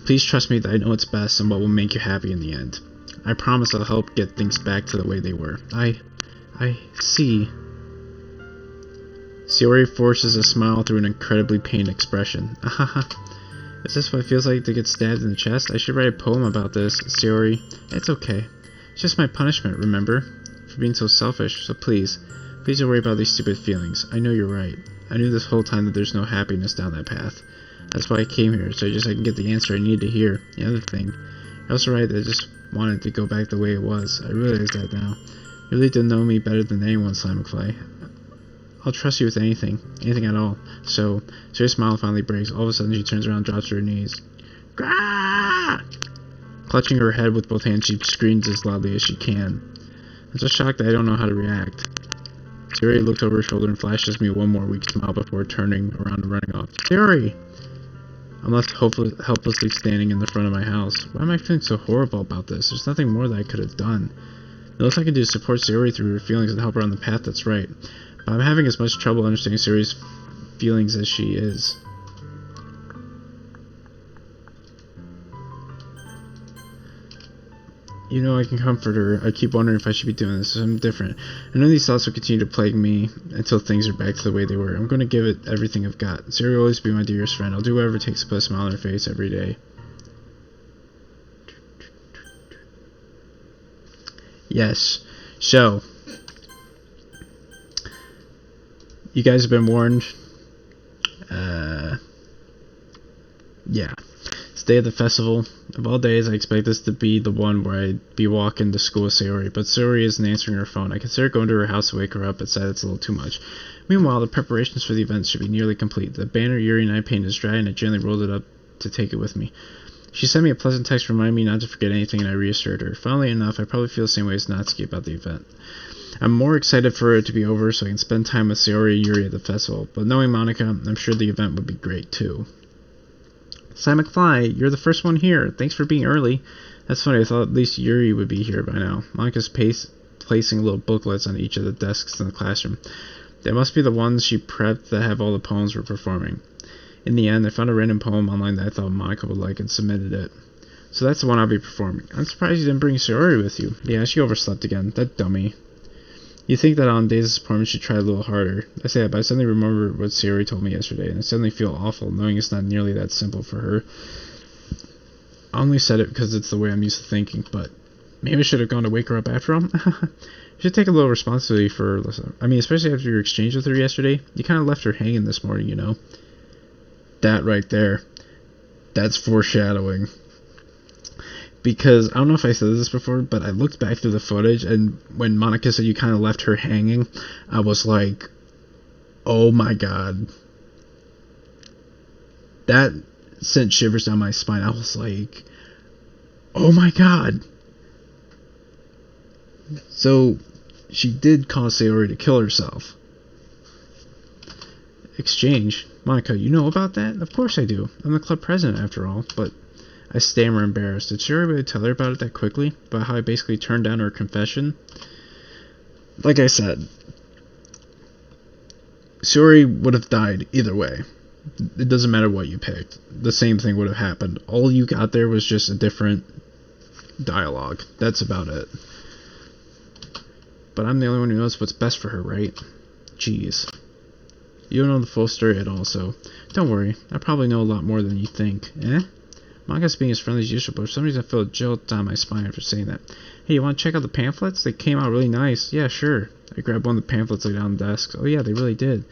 please trust me that I know what's best and what will make you happy in the end. I promise I'll help get things back to the way they were. I see. Sayori forces a smile through an incredibly pained expression. Is this what it feels like to get stabbed in the chest? I should write a poem about this, Sayori. It's okay. It's just my punishment, remember? For being so selfish, so please don't worry about these stupid feelings. I know you're right. I knew this whole time that there's no happiness down that path. That's why I came here, so I can get the answer I need to hear. The other thing, you're also right that I just wanted to go back the way it was. I realize that now. You really did know me better than anyone, Simon Clay. I'll trust you with anything at all. So, her smile finally breaks. All of a sudden, she turns around and drops to her knees. Grah! Clutching her head with both hands, she screams as loudly as she can. I'm so shocked that I don't know how to react. Sayori looked over her shoulder and flashes me one more weak smile before turning around and running off. Sayori! I'm left helplessly standing in the front of my house. Why am I feeling so horrible about this? There's nothing more that I could have done. The most I can do is support Sayori through her feelings and help her on the path that's right. But I'm having as much trouble understanding Sayori's feelings as she is. You know, I can comfort her. I keep wondering if I should be doing this. I'm different. I know these thoughts will continue to plague me until things are back to the way they were. I'm going to give it everything I've got. Sayori will always be my dearest friend. I'll do whatever it takes to put a smile on her face every day. Yes. So, you guys have been warned. Yeah. It's the day of the festival. Of all days, I expect this to be the one where I'd be walking to school with Sayori, but Sayori isn't answering her phone. I consider going to her house to wake her up, but said it's a little too much. Meanwhile, the preparations for the event should be nearly complete. The banner Yuri and I painted is dry, and I gently rolled it up to take it with me. She sent me a pleasant text reminding me not to forget anything, and I reassured her. Funnily enough, I probably feel the same way as Natsuki about the event. I'm more excited for it to be over so I can spend time with Sayori and Yuri at the festival, but knowing Monica, I'm sure the event would be great too. Simon McFly, you're the first one here. Thanks for being early. That's funny, I thought at least Yuri would be here by now. Monica's placing little booklets on each of the desks in the classroom. They must be the ones she prepped that have all the poems we're performing. In the end, I found a random poem online that I thought Monica would like and submitted it. So that's the one I'll be performing. I'm surprised you didn't bring Sayori with you. Yeah, she overslept again. That dummy. You think that on days of performance she'd try a little harder. I say that, but I suddenly remember what Sayori told me yesterday, and I suddenly feel awful knowing it's not nearly that simple for her. I only said it because it's the way I'm used to thinking, but maybe I should have gone to wake her up after all. You should take a little responsibility for her. I mean, especially after your exchange with her yesterday. You kind of left her hanging this morning, you know. That right there. That's foreshadowing. Because, I don't know if I said this before, but I looked back through the footage, and when Monica said you kind of left her hanging, I was like, oh my god. That sent shivers down my spine. I was like, oh my god. So, she did cause Sayori to kill herself. Exchange. Monica, you know about that? Of course I do. I'm the club president after all, but I stammer embarrassed. Did Sayori really tell her about it that quickly? About how I basically turned down her confession? Like I said, Sayori would have died either way. It doesn't matter what you picked. The same thing would have happened. All you got there was just a different dialogue. That's about it. But I'm the only one who knows what's best for her, right? Jeez. You don't know the full story at all, so don't worry. I probably know a lot more than you think. Eh? Monica's being as friendly as usual, but for some reason I feel a jolt down my spine after saying that. Hey, you want to check out the pamphlets? They came out really nice. Yeah, sure. I grabbed one of the pamphlets laid down the desk. Oh yeah, they really did.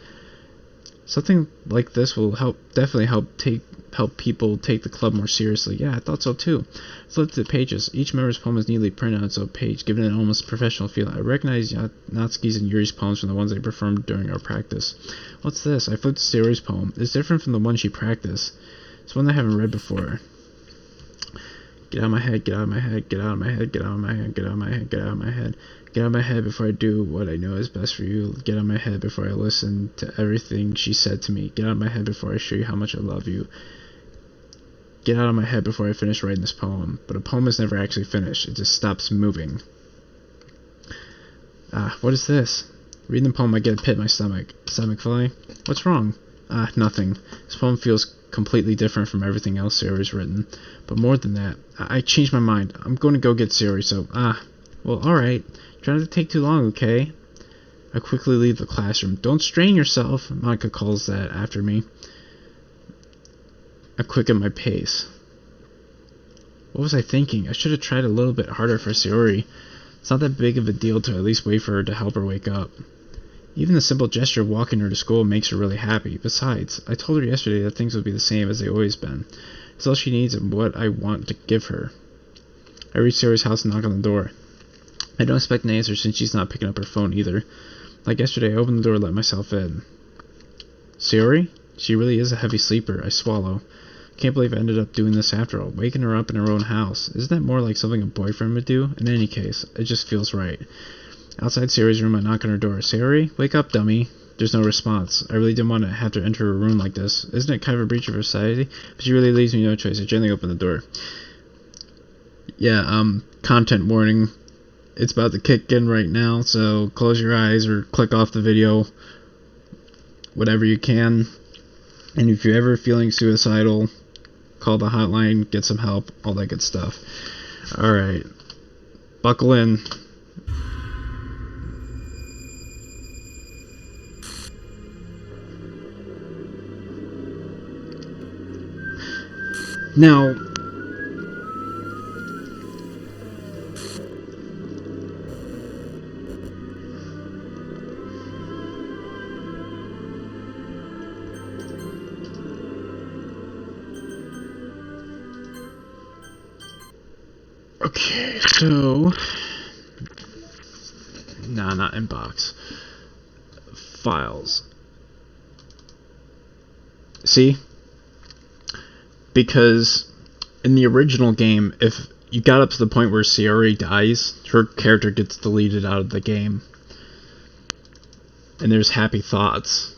Something like this will definitely help people take the club more seriously. Yeah, I thought so too. Flip the pages. Each member's poem is neatly printed on its own page, giving it an almost professional feel. I recognize Natsuki's and Yuri's poems from the ones they performed during our practice. What's this? I flipped Sayori's poem. It's different from the one she practiced. It's one I haven't read before. Get out of my head, get out of my head, get out of my head, get out of my head, get out of my head, get out of my head. Get out of my head before I do what I know is best for you. Get out of my head before I listen to everything she said to me. Get out of my head before I show you how much I love you. Get out of my head before I finish writing this poem. But a poem is never actually finished. It just stops moving. What is this? Reading the poem, I get a pit in my stomach. Stomach fly? What's wrong? Nothing. This poem feels completely different from everything else Sayori's written. But more than that, I changed my mind. I'm going to go get Sayori, so, well, alright. Try not to take too long, okay? I quickly leave the classroom. Don't strain yourself, Monica calls that after me. I quicken my pace. What was I thinking? I should have tried a little bit harder for Sayori. It's not that big of a deal to at least wait for her to help her wake up. Even the simple gesture of walking her to school makes her really happy. Besides, I told her yesterday that things would be the same as they always been. It's all she needs and what I want to give her. I reach Sayori's house and knock on the door. I don't expect an answer since she's not picking up her phone either. Like yesterday, I opened the door and let myself in. Sayori? She really is a heavy sleeper. I swallow. Can't believe I ended up doing this after all. Waking her up in her own house. Isn't that more like something a boyfriend would do? In any case, it just feels right. Outside Sayori's room, I knock on her door. Sayori? Wake up, dummy. There's no response. I really didn't want to have to enter her room like this. Isn't it kind of a breach of her society? But she really leaves me no choice. I gently open the door. Yeah, content warning. It's about to kick in right now, so close your eyes or click off the video. Whatever you can. And if you're ever feeling suicidal, call the hotline, get some help, all that good stuff. Alright. Buckle in. Now, okay, so, nah, not inbox. Files. See? Because in the original game, if you got up to the point where Sayori dies, her character gets deleted out of the game. And there's happy thoughts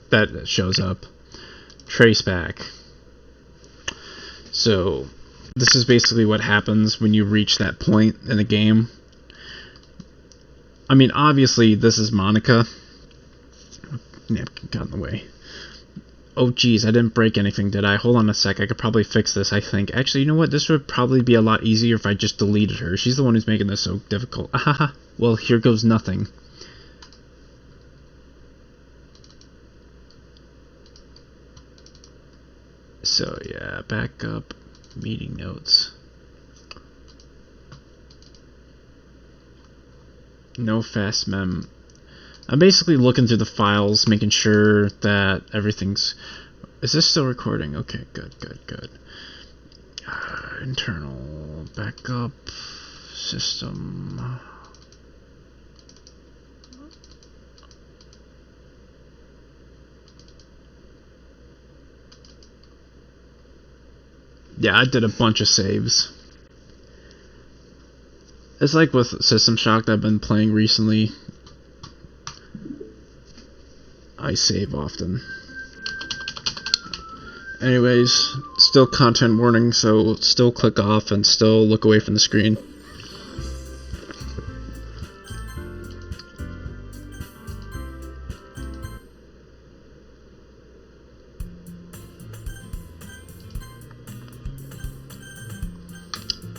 that shows up. Trace back. So, this is basically what happens when you reach that point in the game. I mean, obviously, this is Monica. Napkin got in the way. Oh, geez, I didn't break anything, did I? Hold on a sec, I could probably fix this, I think. Actually, you know what? This would probably be a lot easier if I just deleted her. She's the one who's making this so difficult. Ahaha. Well, here goes nothing. So, yeah, back up. Meeting notes. No fast mem. I'm basically looking through the files, making sure that everything's... Is this still recording? Okay, good. Internal backup system. Yeah, I did a bunch of saves. It's like with System Shock that I've been playing recently. I save often. Anyways, still content warning, so still click off and still look away from the screen.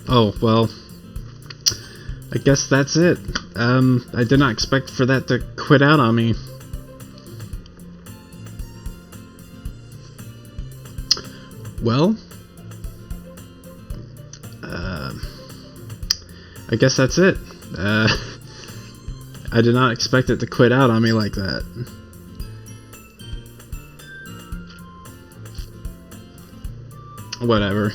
Oh, well, I guess that's it. I did not expect for that to quit out on me. Well, I guess that's it. I did not expect it to quit out on me like that. whatever.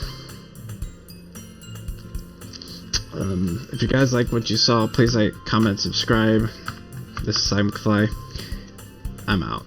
If you guys like what you saw, please like, comment, subscribe. This is Cy McFly. I'm out.